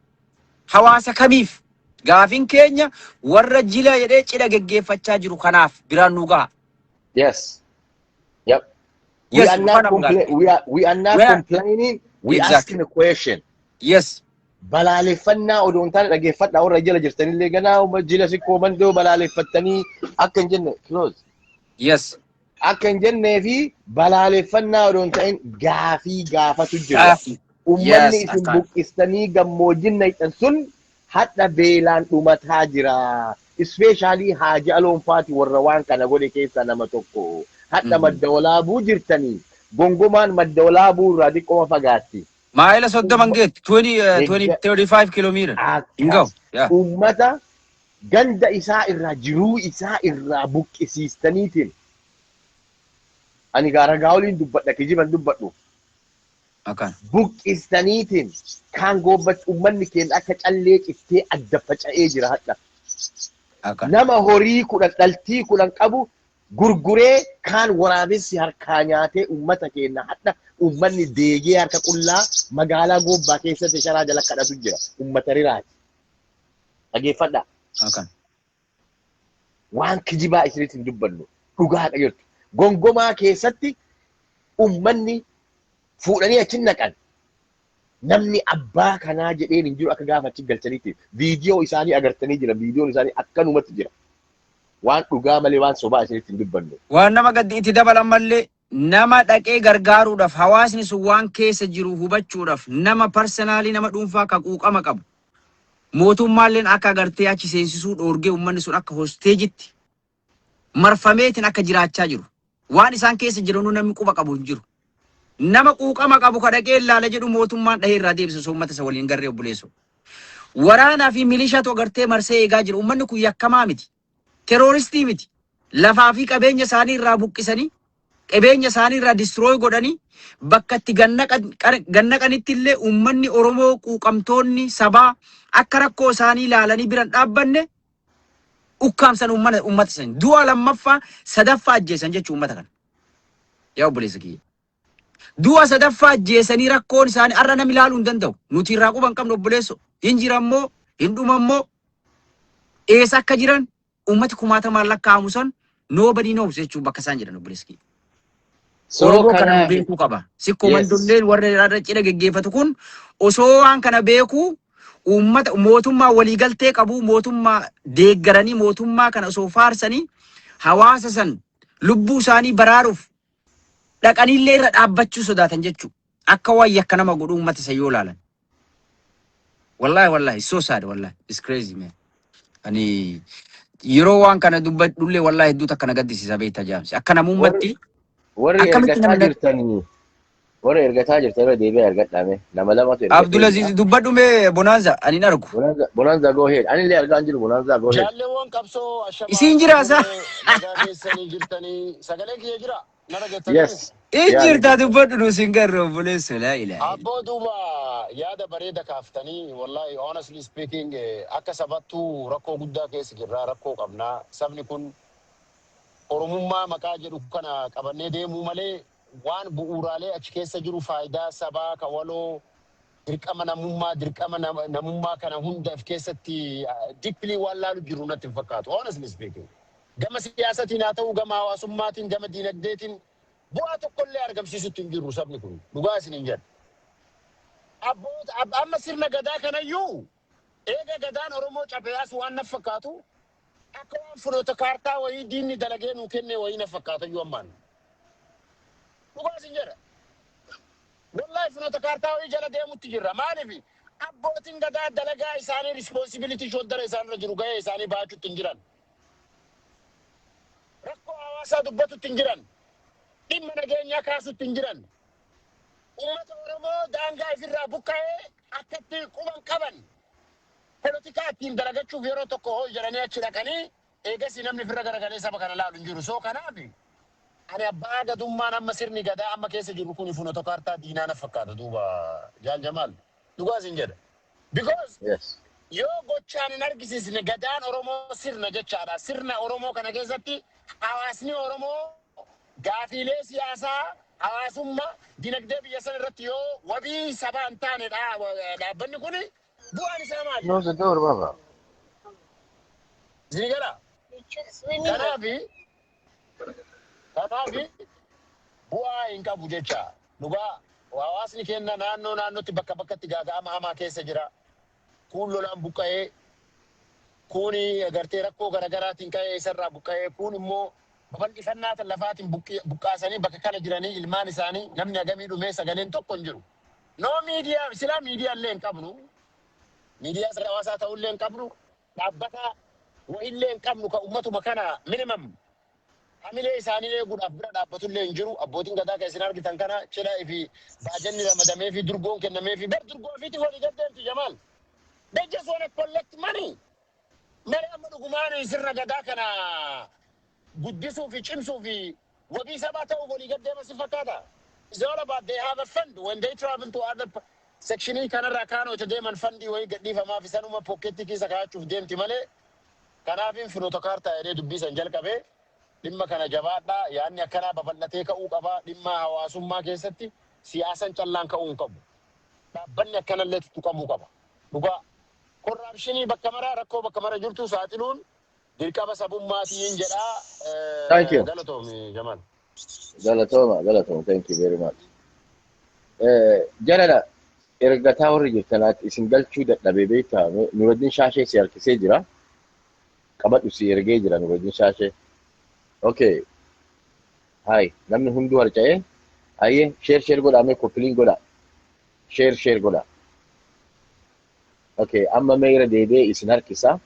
hawaasa kamiif? Gaafin keenya warra jila jedhee cidha geggeeffachaa jiru kanaaf biraan nu gaha. Yes. Yep. Yes, we are not complaining. We are asking a question. Yes. balaaleffannaa odoon taane dhageeffadhaa warra jala jirtanillee ganaa jila sikkoo mandoo balaaleffattanii akka hin jenne close. Yes. Akka hin jennee fi balaaleffannaa odoon ta'in gaafii gaafatu jira. Gaafi. Uummanni Yes, isin akkaan. buqqistanii gammoojjin nayxan sun hadha beelaan dhumataa jira. Ispeeshaalii Haaji Aloonfaati warra waan kana godhe keessaa nama tokko. Hadha madda walaabuu jirtanii gongomaan madda walaabuu irraa xiqqoo fagaatti. Maayila 30 geet 35 kilometer. Ingo. Yeah. Uummata ganda isaa irraa jiruu isaa irraa buqqisiistaniitiin ani gaaragaa waliin dubbadha kijiban dubbadhu. Akkaan. Buqqistaniitiin kan goobbat uummanni keenya akka callee cittee adda faca'ee jira hadha. Akkaan. Nama horii kudhan dhaltii kudhan qabu gurguree kan waraabessi harkaa nyaatee uummata keenya hadha uummanni deegee harka qullaa magaalaa goobbaa keessatti sharaa jala kadhatu jira uummata riraati. Dhageeffadhaa. Akkaan. Waan kijibaa isinitti hin dubbannu dhugaadha jirtu. Gongomaa keessatti uummanni fuudhanii achi naqan. Namni abbaa kanaa jedheen hin jiru akka gaafa achi galchaniiti. Viidiyoo isaanii agartanii jira. Viidiyoon isaanii akkanumatti jira. Waan dhugaa malee waan sobaa isinitti hin dubbannu. Waan nama gaddi itti dabalan mallee nama dhaqee gargaaruudhaaf hawaasni sun waan keessa jiru hubachuudhaaf nama parsanaalii nama dhuunfaa kan quuqama qabu. Mootummaalleen akka agartee achi seensisuu dhoorgee uummanni sun akka hosteejitti marfameetiin akka jiraachaa jiru. Waan isaan keessa jiranuu namni quba qabu hin jiru. Nama quuqama qabu ka dhaqee ilaala jedhu mootummaan dhahee irraa deebisa uummata isa waliin garree obboleessu. Waraanaa fi milishaatu agartee marsee eegaa jira. Uummanni kun yakkamaa miti. Terooristii miti. Lafaa fi qabeenya isaanii irraa buqqisanii, qabeenya isaanii irraa distrooy godhanii bakka itti gannaqanitti illee uummanni Oromoo quuqamtoonni sabaa akka rakkoo isaanii ilaalanii biran dhaabbanne ukkaamsan uummata isaanii. Du'a lammaffaa sadaffaa ajjeesan jechuu uummata kana. Yaa obboleessa kiyya. Du'a sadaffaa ajjeesanii rakkoon isaanii har'a namni ilaaluu hin danda'u. Nuti irraa quba hin qabnu obboleesso. Hin jirammoo, hin dhumammoo, eessa akka jiran uummati kumaatamaan lakkaa'amu san nobody knows jechuun bakka isaan jedhan obboleessa kiyya. Oromoo kana beekuu qaba. Sikkoo mandolleen warra irraa cidha geggeeffatu kun osoo waan kana beekuu uummata mootummaa waliigaltee qabu mootummaa deeggaranii mootummaa kana osoo faarsanii hawaasa san lubbuu isaanii baraaruuf dhaqaniillee irra dhaabbachuu sodaatan jechuudha. Akka waan yakka nama godhu uummata isa yoo ilaalan. Wallahi so sad wallahi it's crazy man. Ani yeroo waan kana dubbadhullee wallahi hedduu takka na gaddisiisa beektaa jaamsi. Akka namummatti warri ergataa jirtanii warri ergataa jirtan deebi'ee ergadhaame nama lamatu ergate. Abdulaziz dubbadhume Bonanza ani argu. Bonanza go ahead. Ani illee argaan jiru Bonanza go ahead. Jaalleewwan qabsoo ashamaa. Isiin jira isaa. Nagaa keessanii jirtanii sagalee kiyya jira. Nara gettanii. Yes. Injirtaa dubbadhu nu siin garra obboleessu laa ilaaha. Abboo duuba yaada bareeda kaaftanii wallahi honestly speaking akka sabattuu rakkoo guddaa keessa jirra rakkoo qabnaa sabni kun Oromummaa maqaa jedhu kana qabannee deemuu malee waan bu'uuraalee achi keessa jiru faayidaa sabaa ka waloo dirqama namummaa kana hunda of keessatti deeply waan laalu jiru natti hin fakkaatu honestly speaking. Gama siyaasatiin haa ta'u gama hawaasummaatiin gama diinagdeetiin bu'aa tokkollee argamsiisutti hin jiru sabni kun dhugaa isin hin jedhu. Amma sirna gadaa kanayyuu eega gadaan Oromoo cabeyaas waan na fakkaatu akka waan fuloota kaartaa wayii diinni dalagee nuu kenne wayii na fakkaatayyuu ammaan. Dhugaa isin jedha. Wallahi fuloota kaartaa wayii jala deemutti jirra. Maaliif abbootiin gadaa dalagaa isaanii responsibility shoddara isaanirra jiru gahee isaanii baachuutti hin jiran. Rakkoo hawaasaa dubbatutti hin jiran. Dhimma nageenyaa kaasutti hin jiran. Uummata Oromoo daangaa ifirraa buqqa'ee akkatti quban qaban. Polotikaa ittiin dalagachuuf yeroo tokko hoo jedhanii achi dhaqanii eegasii namni firra garagalee saba kana laalu hin jiru. Soo kanaaf ani abbaa gadummaan amma sirni gadaa amma keessa jiru kun fuloota kaartaa diinaa na fakkaata duuba Jaal Jamaal. Dhugaa isin jedha. Because yoo gochaan hin argisiisne gadaan Oromoo sirna jechaadha. Sirna Oromoo kana keessatti hawaasni Oromoo gaafiilee siyaasaa hawaasummaa dinagdee biyya sana irratti yoo wabii sabaa hin taane dhaabbanni kun bu'aan isaa maali? No, se door baba. Isin gara? Kanaafi bu'aa hin qabu jecha dhugaa hawaasni keenya naannootti bakka bakkatti gaaga'ama hamaa keessa jira. kun lolaan buqqa'ee kuni agartee rakkoo garaagaraatiin ka'ee isarraa buqqa'ee kun immoo babal'ifannaa tan lafaatiin buqqaasanii bakka kana jiranii ilmaan isaanii namni hagamii dhumee sagaleen tokko hin jiru. No miidiyaa silaa miidiyaa illee hin qabnu. Miidiyaa hawaasaa ta'uu illee hin qabnu. Dhaabbata wayillee hin qabnu ka ummatuma kana minimum hamilee isaanii eeguudhaaf bira dhaabbatu illee hin jiru. Abbootiin gadaa kan isin argitan kana cidhaa fi baajanni ramadamee fi durgoon kennamee fi bar durgoo ofiitii walii gaddeemti Jamaal. They just want to collect money. Mare amma dhugumaan sirna gadaa kana guddisuu fi cimsuu fi wabii sabaa ta'uu walii gaddeema si fakkaata. It's all about they have a fund when they travel to other sectionii kanarraa kaanoo itti deeman fundii wayii gadhiifamaa fi sanuma pokkeetti keessa kaachuuf deemti malee kanaafin finoota kaartaa jedhee dubbisan jalqabee dhimma kana jabaadhaa yaadni akkanaa babal'atee ka'uu qabaa dhimma hawaasummaa keessatti siyaasan callaan ka'uu hin qabu. Dhaabbanni akkanallee tuqamuu qaba. Dhugaa korraapshinii bakka maraa rakkoo bakka mara jirtu saaxiluun dirqama sabummaatiin jedhaa. Thank you. Galatoomi Jamal. Galatoma. Thank you very much. Jarana ergataa warri jirtanaatti isin galchuu dadhabee beektaa Nuruddin Shaashee si harkisee jira. Qabadhu si ergee jira Nuruddin Shaashee. Okay. Hai, namni hunduu harca'ee. Ayyee share godhaa mee koppiliin godhaa. Share godhaa. Okay, amma meera deebee isin harkisa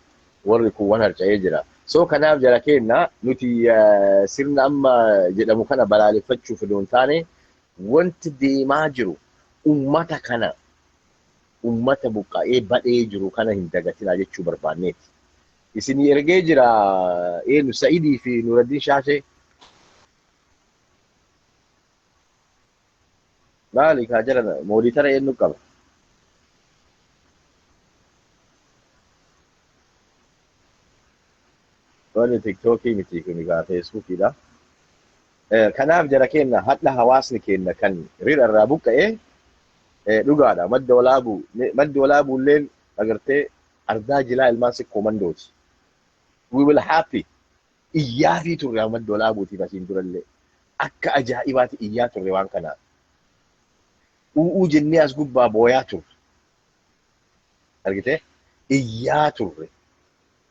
warri kun waan harca'ee jira. So kanaaf jara kenna nuti sirna amma jedhamu kana balaaleffachuuf doon taane wanti deemaa jiru ummata kana ummata buqqa'ee badhee jiru kana hin dagatinaa jechuu barbaanneeti. Isin ergee jira eenyu Sa'idii fi Nuruddin Shaashee. Maali kaa jara mooditara eenyu qaba. Wani TikTokii miti kuni kaa Facebookiidha. Kanaaf jara kenna hadha hawaasni kenna kan rirarraa buqqa'ee dhugaadha. Madda walaabuu illeen agartee ardaa jilaa ilmaan sikkoo mandooti. We will happy. Iyyaa fi turre madda walaabuutiif asiin durallee. Akka ajaa'ibaati iyyaa turre waan kanaa. U'uu jennee as gubbaa booyaa turre. Argitee? Iyyaa turre.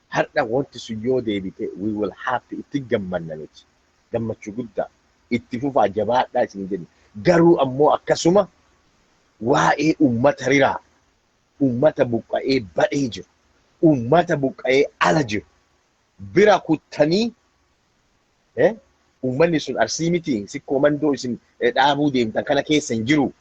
Har'a wanti sun yoo deebite we will happy itti gammanna nuti. Gammachuu guddaa itti fufaa jabaadhaa isin jenni. Garuu ammoo akkasuma waa'ee ummata riraa, ummata buqqa'ee badhee jiru, ummata buqqa'ee ala jiru bira kuttanii ummanni sun arsii miti sikkoo mandoo isin dhaabuu deemtan kana keessa hin jiru.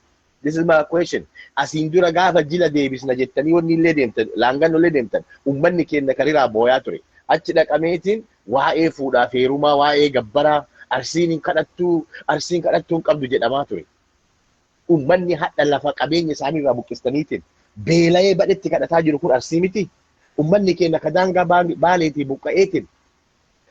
This is my question. Asiin dura gaafa jila deebisna jettanii wanni illee deemtan, laangan illee deemtan, ummanni keenya kariraa booyaa ture. Achi dhaqameetiin waa'ee fuudhaaf heerumaa, waa'ee gabbaraa, arsiin kadhattuu hin qabdu jedhamaa ture. Ummanni hadha lafa qabeenya isaaniirraa buqqistaniitiin beela'ee badhetti kadhataa jiru kun arsii miti. Ummanni keenya kadaangaa baaleetii buqqa'eetiin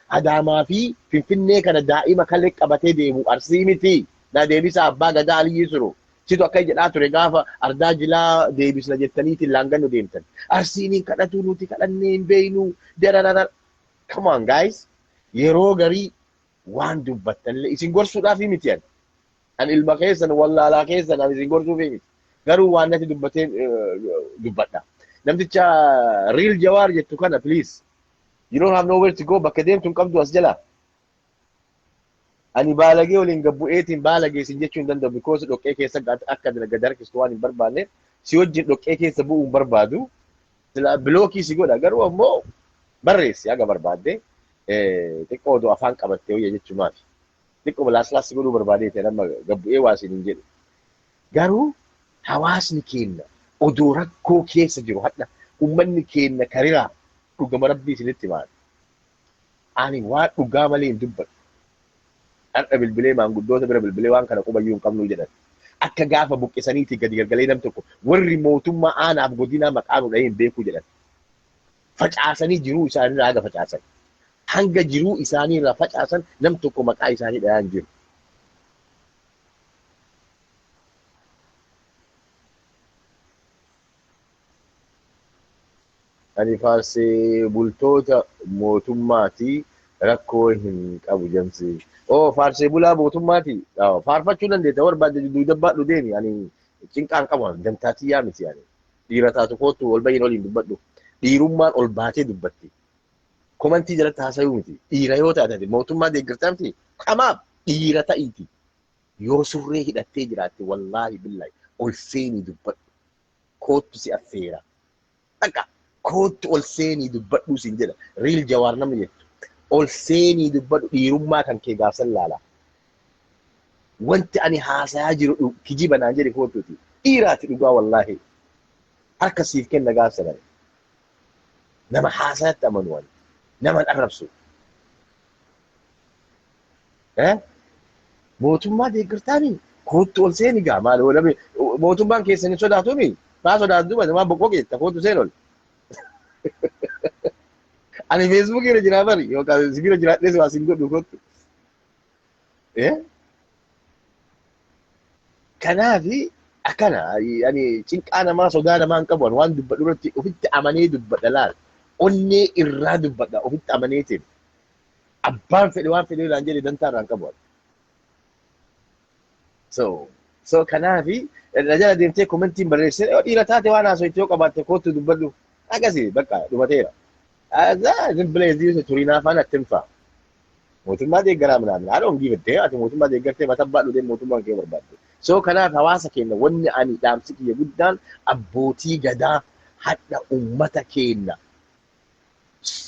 Adaamaa fi Finfinnee kana daa'ima kallee qabatee deemu arsii miti. Na deebisa abbaa gadaa Aliyyi Siroo. Situ akka jedhaa ture gaafa ardaa jilaa deebisna jettaniitiin laangannu deemtan. Arsiin kadhatuu nuti kadhannee hin beeynu. Come on guys. Yeroo garii waan dubbattanillee isin gorsuudhaaf miti ani. An ilma keessan wallaalaa keessan an isin gorsuuf miti. Garuu waan natti dubbatee dubbadha. Namticha real Jawaar jettu kana please. You don't have nowhere to go bakka deemtu hin qabdu as jala. Ani baalagee waliin gabbu'eetiin baalagee isin jechuu hin danda'u because dhoqqee keessa akka gadarkistu waan hin barbaanne si wajjin dhoqqee keessa bu'uu hin barbaadu. Bilookii si godha garuu ammoo barreessi haga barbaadde xiqqoo odoo afaan qabattee wayya jechumaafi. Xiqqoo laaslaassi godhuu barbaadeete nama gabbu'ee waa isin hin jedhu. Garuu hawaasni keenya odoo rakkoo keessa jiru hadha ummanni keenya kariraa dhugama rabbii isinitti maali. Ani waan dhugaa malee hin dubbadhu. Har'a bilbilee maanguddoota bira bilbilee waan kana qubayyuu hin qabnu jedhan. Akka gaafa buqqisaniiti gadi gargalee nam tokko warri mootummaa aanaaf godinaa maqaa nu dhahee hin beekuu jedhan. Facaasanii jiruu isaaniirraa haga facaasan. Hanga jiruu isaaniirraa facaasan nam tokko maqaa isaanii dhahaa hin jiru. Ani faarsee bultoota mootummaati rakkoo hin qabu jamsi. Oh, faarsee bulaa mootummaati. Faarfachuu dandeetta barbaadde duudabbaa dhudeemi. Ani cinqaan qabu gamtaatii yaa miti yaani. Dhiira taatu kootu ol bayin waliin dubbadhu. Dhiirummaan ol baatee dubbatti. Komantii jalatti haasayuu miti. Dhiira yoo taate mootummaa deeggartaa miti. Kamaaf dhiira ta'iiti. Yoo surree hidhattee jiraatte wallaahi billahi ol seenii dubbadhu. Kootu si affeera. Dhaqa kootu ol seenii dubbadhu siin jedha. Riil Jawaar namni jettu. Ol seenii dubbadhu dhiirummaa kan kee gaafsan laala. Wanti ani haasayaa jiru kijiba naan jedhe kootuuti. Dhiiraati dhugaa wallaahi. Harka siif kenna gaafsa bare. Nama haasayaatti amanu wani. Nama arrabsu. Mootummaa deeggartaani kootu ol seeni gaa maal oolame mootummaan keessan hin sodaatuni maa sodaatu duba nama boqqoo keetta kootu seen ol. Ani Facebook irra jira bari yookaan sibiila jiraadhee waa sin godhu kootu. Kanaafi akkana yani cinqaa namaa sodaa namaa hin qabu waan dubbadhu irratti ofitti amanee dubbadha laal. Onnee irraa dubbadha ofitti amaneetiin. Abbaan fedhe waan fedhe irraan jedhe dantaa irraan qabu. So kanaafi rajala deemtee komentiin barreessee dhiira taate waan haasofte yoo qabaatte kootu dubbadhu akkasii bakka dhumateera. Zimbilee ziirsa turinaa afaan attimfaa. Mootummaa deeggaraa minaamin haadha hongii fiddee ati mootummaa deeggartee matabbaa dhudhee mootummaan kee barbaadde. So kanaaf hawaasa keenya wanni ani dhaamsi kiyya guddaan abbootii gadaa hadha ummata keenya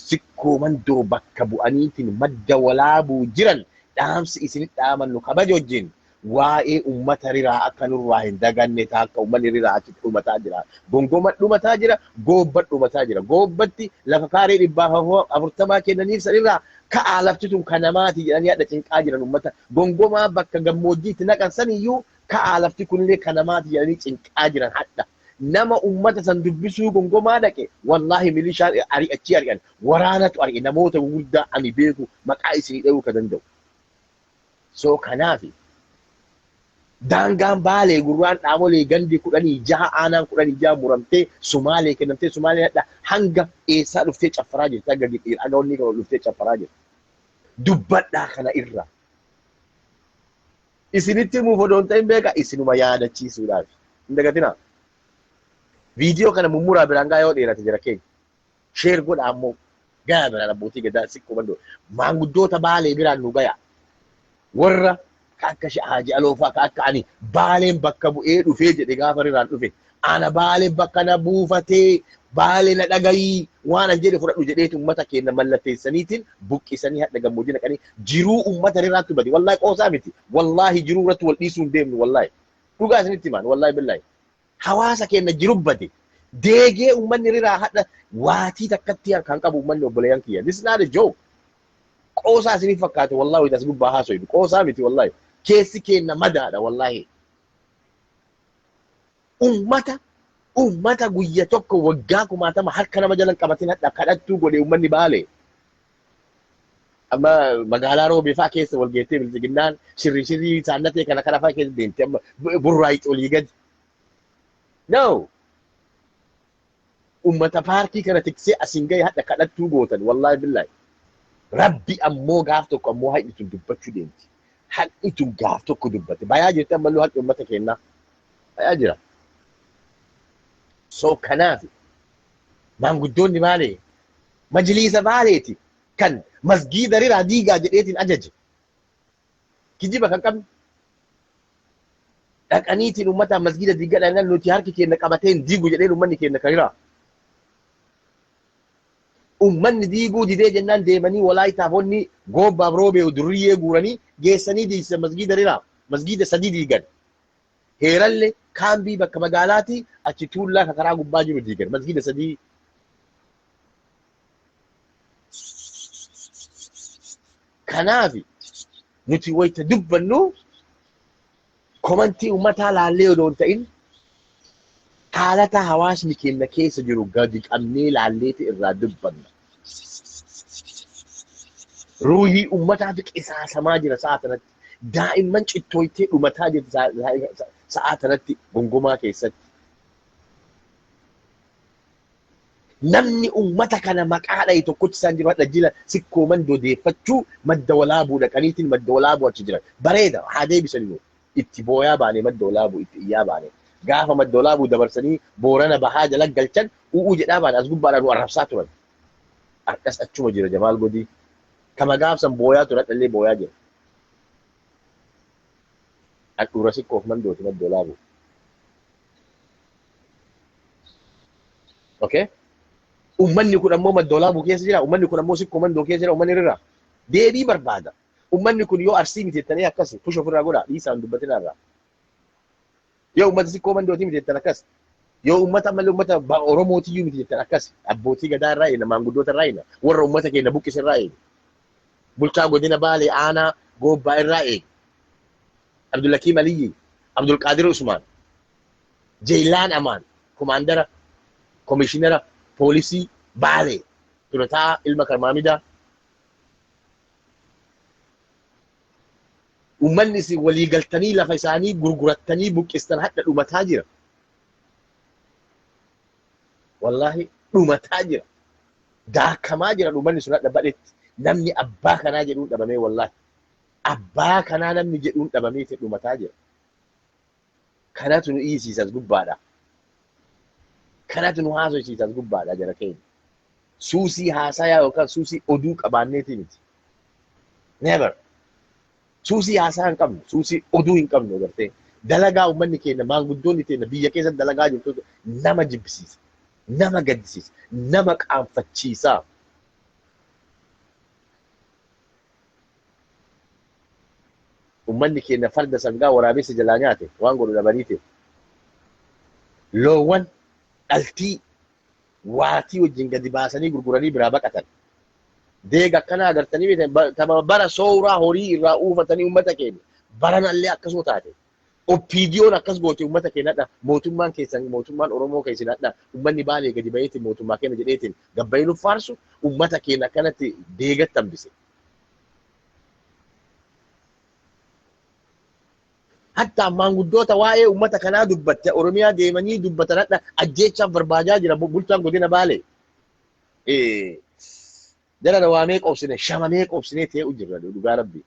sikkoo mandoo bakka bu'aniitiin madda walaabuu jiran dhaamsi isinitti dhaamannu kabaja wajjin waa'ee ummata riraa akka nurraa hin daganne taakka ummanni riraa achitti dhumataa jira. Gongoma dhumataa jira, goobbat dhumataa jira. Goobbatti lafa kaaree 440 kennaniif sanirraa ka'aa lafti tun kan namaati jedhanii hadha cinqaa jiran ummata. Gongomaa bakka gammoojjiitti naqan saniyyuu ka'aa lafti kunillee kan namaati jedhanii cinqaa jiran hadha. Nama ummata san dubbisuu gongomaa dhaqe wallahi milishaan ari'achii ari'an waraanatu ari'e namoota gurguddaa ani beeku maqaa isinii dha'uu ka danda'u. So kanaafi daangaan baalee gurraan dhaamolee gandi 16 aanaan 16 muramtee Sumaalee kennamtee Sumaalee hadha hanga eessaa dhuftee caffaraa jirti hanga dhagaawwan kan dhuftee caffaraa jirti. Dubbadhaa kana irra. Isinitti muuf odoon ta'in beeka isinuma yaadachiisuudhaaf. Hin dagatinaa. Viidiyoo kana mummuraa biraan gaa yoo dheerate jira keenya. Sheer godha ammoo gaa biraan abbootii gadaa sikkoo bandoo maanguddoota baalee biraan nu gaya. Warra akka Haaji Aloofaa akka ani baaleen bakka bu'ee dhufee jedhe gaafa riraan dhufe. Ana baaleen bakka na buufatee baalee na dhagayii waan an jedhe fudhadhu jedheeti ummata keenya mallatteessaniitiin buqqisanii hadha gammoojjii naqanii jiruu ummata riraatti badi. Wallahi qoosaa miti. Wallahi jiruu irratti wal dhiisuu hin deemnu wallahi. Dhugaa isinitti himan wallahi billahi. Hawaasa keenya jiru bade. Deegee ummanni riraa hadha waatii takkatti kan qabu ummanni obboleeyyan kiyya. This is not a joke. Qoosaa isinii fakkaate wallahi tas gubbaa haasoidu. Qoosaa miti wallahi. Keessi keenya madaadha wallahi. Ummata guyya tokko waggaa 1000 harka nama jalan qabatin hadha kadhattuu godhe ummanni baalee. Amma magaalaa Roobee fa'aa keessa wal geettee bilchiginnaan shirrii saannatee kana fa'aa keessa deemte amma burraayi olii gadi. No. Ummata paartii kana tiksee asin gahe hadha kadhattuu gootan wallahi billahi. Rabbi ammoo gaaf tokko ammoo haidhitu dubbachuu deemti. Haidhitu gaaf tokko dubbate. Bayaa jirti ammallee haadhi ummata keenyaa. Bayaa jira. So kanaafi maanguddoonni baalee majliisa baaleeti kan masgiida riraa diigaa jedheetiin ajaje. Kijiba kan qabne. Dhaqaniitiin ummata masgiida diigaadhaan nuti harki keenya qabateen diigu jedheen ummanni keenya kan riraa. Ummanni diiguu didee jennaan deemanii walaayitaafonni goobbaaf roobee durriyyee guuranii geessanii diigsa masgiida riraa. Masgiida 3 diigan. Heeralle kaambii bakka magaalaati achi tuullaa ka karaa gubbaa jiru diigan. Masgiida 3. Kanaafi nuti wayita dubbannu komantii ummataa laallee odoon ta'in haalata hawaasni keenya keessa jiru gadi qabnee laalleeti irraa dubbanna. Ruuhii ummataatu qisaasamaa jira sa'a kanatti. Daa'imman cittooytee dhumataa jirti sa'a kanatti gongomaa keessatti. Namni ummata kana maqaa dhahe tokkochi isaan jiru hadha jila sikkoo mandoo deeffachuu madda walaabuu dhaqaniitiin madda walaabuu achi jiran. Bareeda haa deebisanii itti booyaa baanee madda walaabuu itti iyyaa baanee. Gaafa maddoolaabuu dabarsanii boorana bahaa jala galchan u'uu jedhaa baan as gubbaadhaan nu arrabsaa turan. Harkas achuma jira Jamaal Godii. Kama gaafsan booyaa turan dhallee booyaa jira. Handhuura siqqoof mandooti maddoolaabuu. Okay? Ummanni kun ammoo maddoolaabuu keessa jira. Ummanni kun ammoo siqqoo mandoo keessa jira. Ummanni irraa deebii barbaada. Ummanni kun yoo arsii miti jettanii akkas push ofirraa godhaa dhiisaan dubbatina irraa. Yoo ummata siqqoo mandootii miti jettan akkas. Yoo ummata ammallee ummata Oromootiyyuu miti jettan akkas. Abbootii gadaa irraa eena, maanguddoota irraa eena, warra ummata keenya buqqis irraa eena. Bulchaa godina Baalee aanaa Goobbaa irraa eena. Abdullakiim Aliyyi, Abdulqaadir Usmaan, Jeelaan Amaan, komaandara, komishinara poolisii Baalee, Turataa Ilma Karmaamidaa. Ummanni isin walii galtanii lafa isaanii gurgurattanii buqqistan hadda dhumataa jira. Wallahi dhumataa jira. Daakamaa jira ummanni sun hadda badhetti. Namni abbaa kanaa jedhuun dhabamee wallahi. Abbaa kanaa namni jedhuun dhabamee ta'e dhumataa jira. Kanatu nu dhiisiisas gubbaadha. Kanatu nu haasofsiisas gubbaadha jara keenya. Suusii haasayaa yookaan suusii oduu qabaanneeti miti. Never. Suusii haasaa hin qabnu, suusii oduu hin qabnu agartee. Dalagaa uummanni keenya maanguddoonni keenya biyya keessatti dalagaa jirtu nama jibbisiisa, nama gaddisiisa, nama qaanfachiisa. Uummanni keenya farda sangaa waraabessa jalaa nyaate waan godhu dhabaniiti. Loowwan dhaltii waatii wajjin gadi baasanii gurguranii biraa baqatan. Deega akkana agartanii beektan bara sooraa horii irraa uufatanii uummata keenya baranallee akkasuma taate. Oppiidiyoon akkas goote uummata keenyadha. Mootummaan keessan mootummaan Oromoo keessanadha. Uummanni Baalee gadi baheetiin mootummaa keenya jedheetiin gabba'inuuf faarsu uummata keenya akkanatti deegatti hambise. Hatta maanguddoota waa'ee uummata kanaa dubbatte Oromiyaa deemanii dubbatanadha ajjeechaaf barbaadaa jira bulchaan godina Baalee. Jara waamee qobsine shamamee qobsinee ta'uu jirra dhugaa rabbi.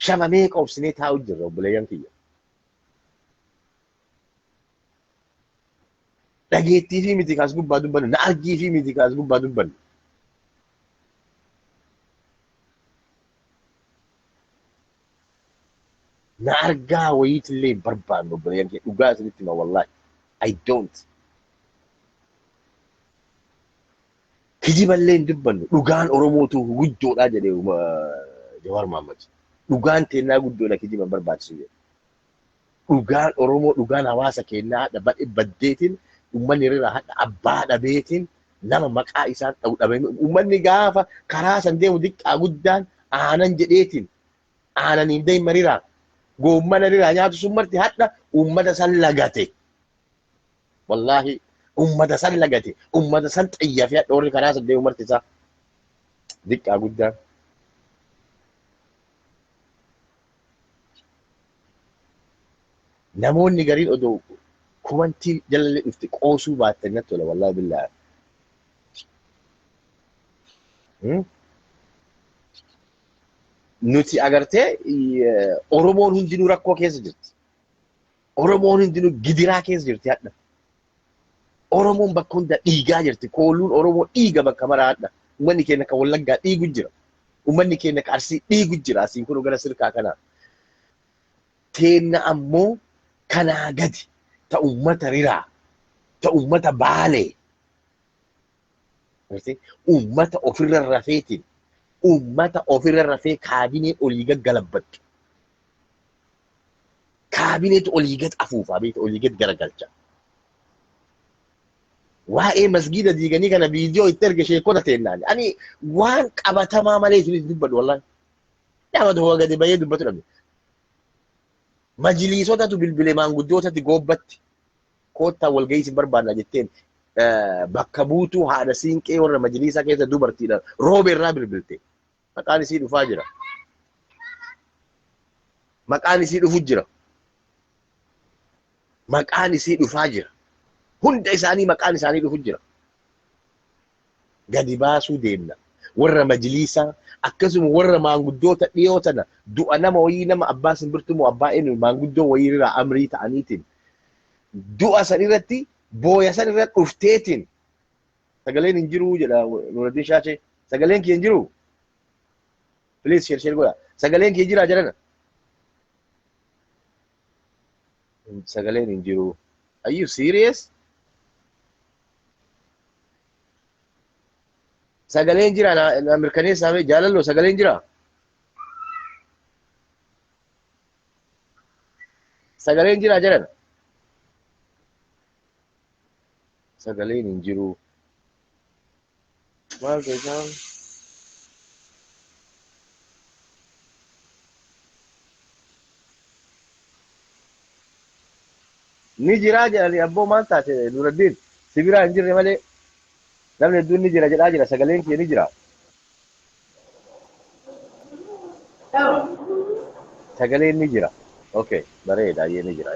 Shamamee qobsinee taa'uu jirra obboleeyyan kiyya. Dhageettii fi miti kaas gubbaa dubbannu, na argii fi miti kaas gubbaa dubbannu. Na argaa wayiitillee hin barbaannu obboleeyyan kiyya dhugaa isinitti hima wallahi. I don't. Kijiballee hin dubbannu dhugaan Oromootu guddoodha jedhee Jawaar Mohaammed. Dhugaan teennaa guddoodha kijiban barbaachisu jedhe. Dhugaan Oromoo dhugaan hawaasa keenyaa hadha baddeetiin uummanni irraa hadha abbaa dhabeetiin nama maqaa isaan dha'u dhabame uummanni gaafa karaa san deemu diqqaa guddaan aanan jedheetiin aananiin deemaniraa goommana irraa nyaatu sun marti hadha uummata san lagate. Wallahi. Ummata san lagate, ummata san xiyyaafee dhoorri karaa san deemu marti isaa diqqaa guddaan. Namoonni gariin odoo kumantii jalallee dhufte qoosuu baatte natti tola wallahi billaahi. Nuti agartee Oromoon hundinuu rakkoo keessa jirti. Oromoon hundinuu gidiraa keessa jirti hadha. Oromoon bakka hunda dhiigaa jirti. Kooluun Oromoo dhiiga bakka maraadha. Uummanni keenya kan Wallaggaa dhiigu jira. Uummanni keenya kan Arsii dhiigu jira. Asiin kun gara sirkaa kanaa. Teenna ammoo kanaa gadi ta uummata riraa, ta uummata Baalee. Uummata ofirra rafeetiin, uummata ofirra rafee kaabinee olii gaggalabbatu. Kaabineetu olii gad afuufaa beekta olii gad garagalcha. Waa'ee masgiida diiganii kana viidiyoo itti erge sheekota teennaan. Ani waan qabatamaa malee isin dubbadhu wallahi. Nama tokko gadi bahee dubbatu dhabne. Majliisotatu bilbilee maanguddootatti goobbatti. Koottaa walgahii isin barbaadna jetteen bakka buutuu haadha siinqee warra majliisaa keessa dubartiidha. Roobe irraa bilbilte. Maqaan isii dhufaa jira. Maqaan isii dhufu jira. Maqaan isii dhufaa jira. Hunda isaanii maqaan isaanii dhufu jira. Gadi baasuu deemna. Warra majliisaa akkasuma warra maanguddoota dhiyoo tana du'a nama wayii nama abbaa simbirtumoo abbaa eenyu maanguddoo wayii irraa amrii ta'aniitiin du'a san irratti booya san irratti dhufteetiin sagaleen hin jiru jedha Nuruddin Shaashee. Sagaleen kee hin jiru? Please share godha. Sagaleen kee jira jedhana. Sagaleen hin jiru. Are you serious? Sagaleen jira na mirkaneessaa mee jaalallo sagaleen jira? Sagaleen jira jedhana. Sagaleen hin jiru. Maal ta'eesaan? Ni jira jedhani abboo maal taate Nuruddin si biraa hin jirre malee namni hedduun ni jira jedhaa jira sagaleen kee ni jira. Sagaleen ni jira. Okay, bareeda ni jira.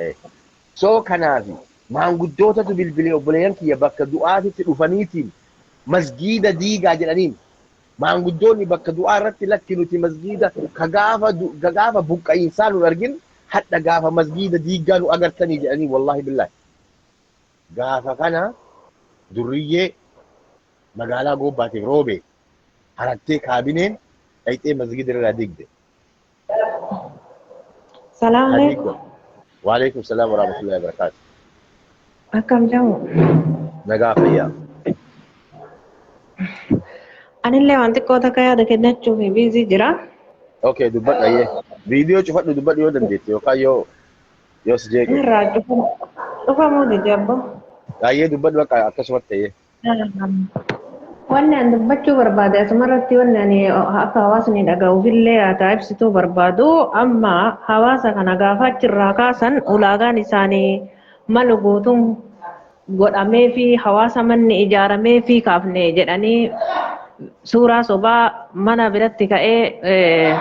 So kanaafi maanguddootatu bilbilee obboleeyyan kiyya bakka du'aatitti dhufaniitiin masgiida diigaa jedhaniin maanguddoonni bakka du'aa irratti lakki nuti masgiida ka gaafa buqqa'iinsaa nu argin hadda gaafa masgiida diigaa nu agartanii jedhanii wallahi billahi gaafa kana durriyyee magaalaa goobbaatiif roobe harattee kaabineen dhayxee masgiida irraa digde. Salaam alaikum. Wa alaikum salaam wa rahmatullahi wa barakatuh. Akkam jamu? Nagaa fayyaa. Anillee waan xiqqoo takka yaada kennachuuf biizii jira. Okay, dubbadhu ayyee. Viidiyoo cufadhu dubbadhu yoo dandeette yookaan yoo si jeeqe. Irraa dhufamuu dide abbo. Ayyee dubbadhu akkasumatti ayyee. Wanni an dubbachuu barbaade asumarratti wanni ani akka hawaasni dhaga'uufillee haa ibsituu barbaadu amma hawaasa kana gaafa achirraa kaasan ulaagaan isaanii malu guutuun godhamee fi hawaasa manni ijaaramee fi kaafne jedhanii suuraa sobaa mana biratti ka'ee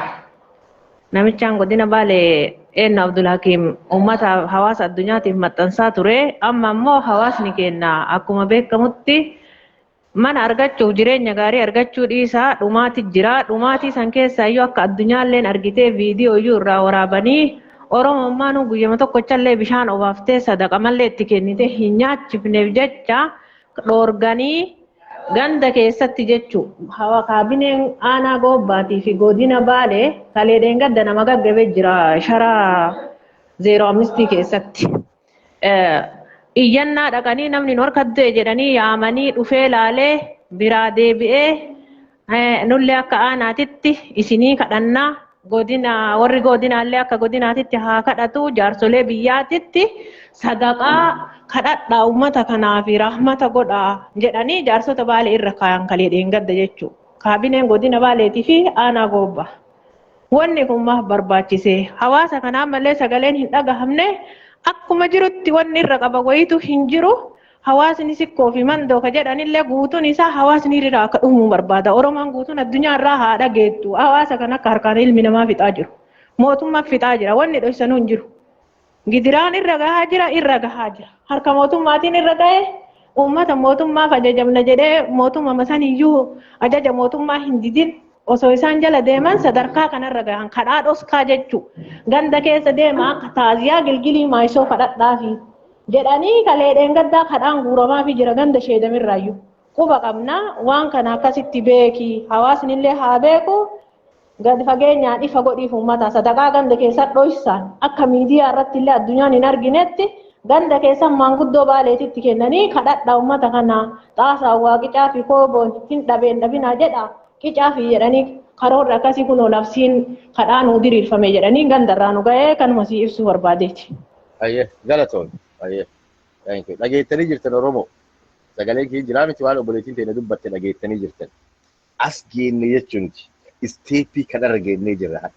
namichaan godina Baalee eenyu Abdul Hakiim uummata hawaasa addunyaatiif maxxansaa ture amma immoo hawaasni keenya akkuma beekamutti mana argachuuf jireenya gaarii argachuu dhiisaa dhumaati jira dhumaatii san keessaa iyyuu akka addunyaalleen argitee viidiyoo iyyuu irraa waraabanii Oromummaan guyyama tokkochallee bishaan obaaftee sadaqa mallee itti kennite hin nyaachifneef jecha dhoorganii ganda keessatti jechuu hawa kaabineen aanaa goobbaatii fi godina Baalee kaleedheen gadda nama gaggabee jira sharaa 05 keessatti. Iyyannaa dhaqanii namni norkadde jedhanii yaamanii dhufee laalee biraa deebi'ee nullee akka aanaatitti isinii kadhannaa godina warri godinaallee akka godinaatitti haa kadhatu jaarsolee biyyaatitti sadaqaa kadhadhaa uummata kanaa fi rahmata godhaa jedhanii jaarsota Baalee irra kaayan kaleedheen gadda jechuu kaabineen godina Baaleetii fi aanaa goobba. Wanni kun maaf barbaachise hawaasa kanaa malee sagaleen hin dhagahamne akkuma jirutti wanni irra qaba wayitu hin jiru hawaasni sikkoo fi mandoo ka jedhanillee guutuun isaa hawaasni irraa akka dhumuu barbaada Oromoon guutuun addunyaa irraa haa dhageettu hawaasa kan akka harkaan ilmi namaa fixaa jiru mootummaa fixaa jira wanni dhoysanuu hin jiru gidiraan irra gahaa jira harka mootummaatiin irra ga'e uummata mootummaaf ajajamna jedhee mootummaa saniyyuu ajaja mootummaa hin didin osoo isaan jala deeman sadarkaa kanarra gahan kadhaa dhoskaa jechuu ganda keessa deema akka taaziyaa gilgilii maayisoo kadhadhaafi jedhanii kaleedheen gaddaa kadhaan guuramaa fi jira ganda sheedamirraayyuu quba qabna waan kana akkasitti beeki hawaasni illee haa beeku gad fageenyaan ifa godhiif uummata sadaqaa ganda keessatti dhoysaan akka miidiyaa irratti illee addunyaan hin arginetti ganda keessan maanguddoo Baaleetitti kennanii kadhadhaa uummata kana xaasaa waaqicaa fi kooboon hin dhabinaa jedha qicaa fi jedhanii karoorri akkasii kun labsiin kadhaa nuu diriirfame jedhanii gandarraa nu ga'ee kanuma sii ibsuu barbaadeeti. Ayyee galatoon. Dhageettanii jirtan Oromoo sagaleen kee jiraa miti waan obboleettiin ta'e dubbatte dhageettanii jirtan as geenne jechuun isteeppii kanarra geennee jirra.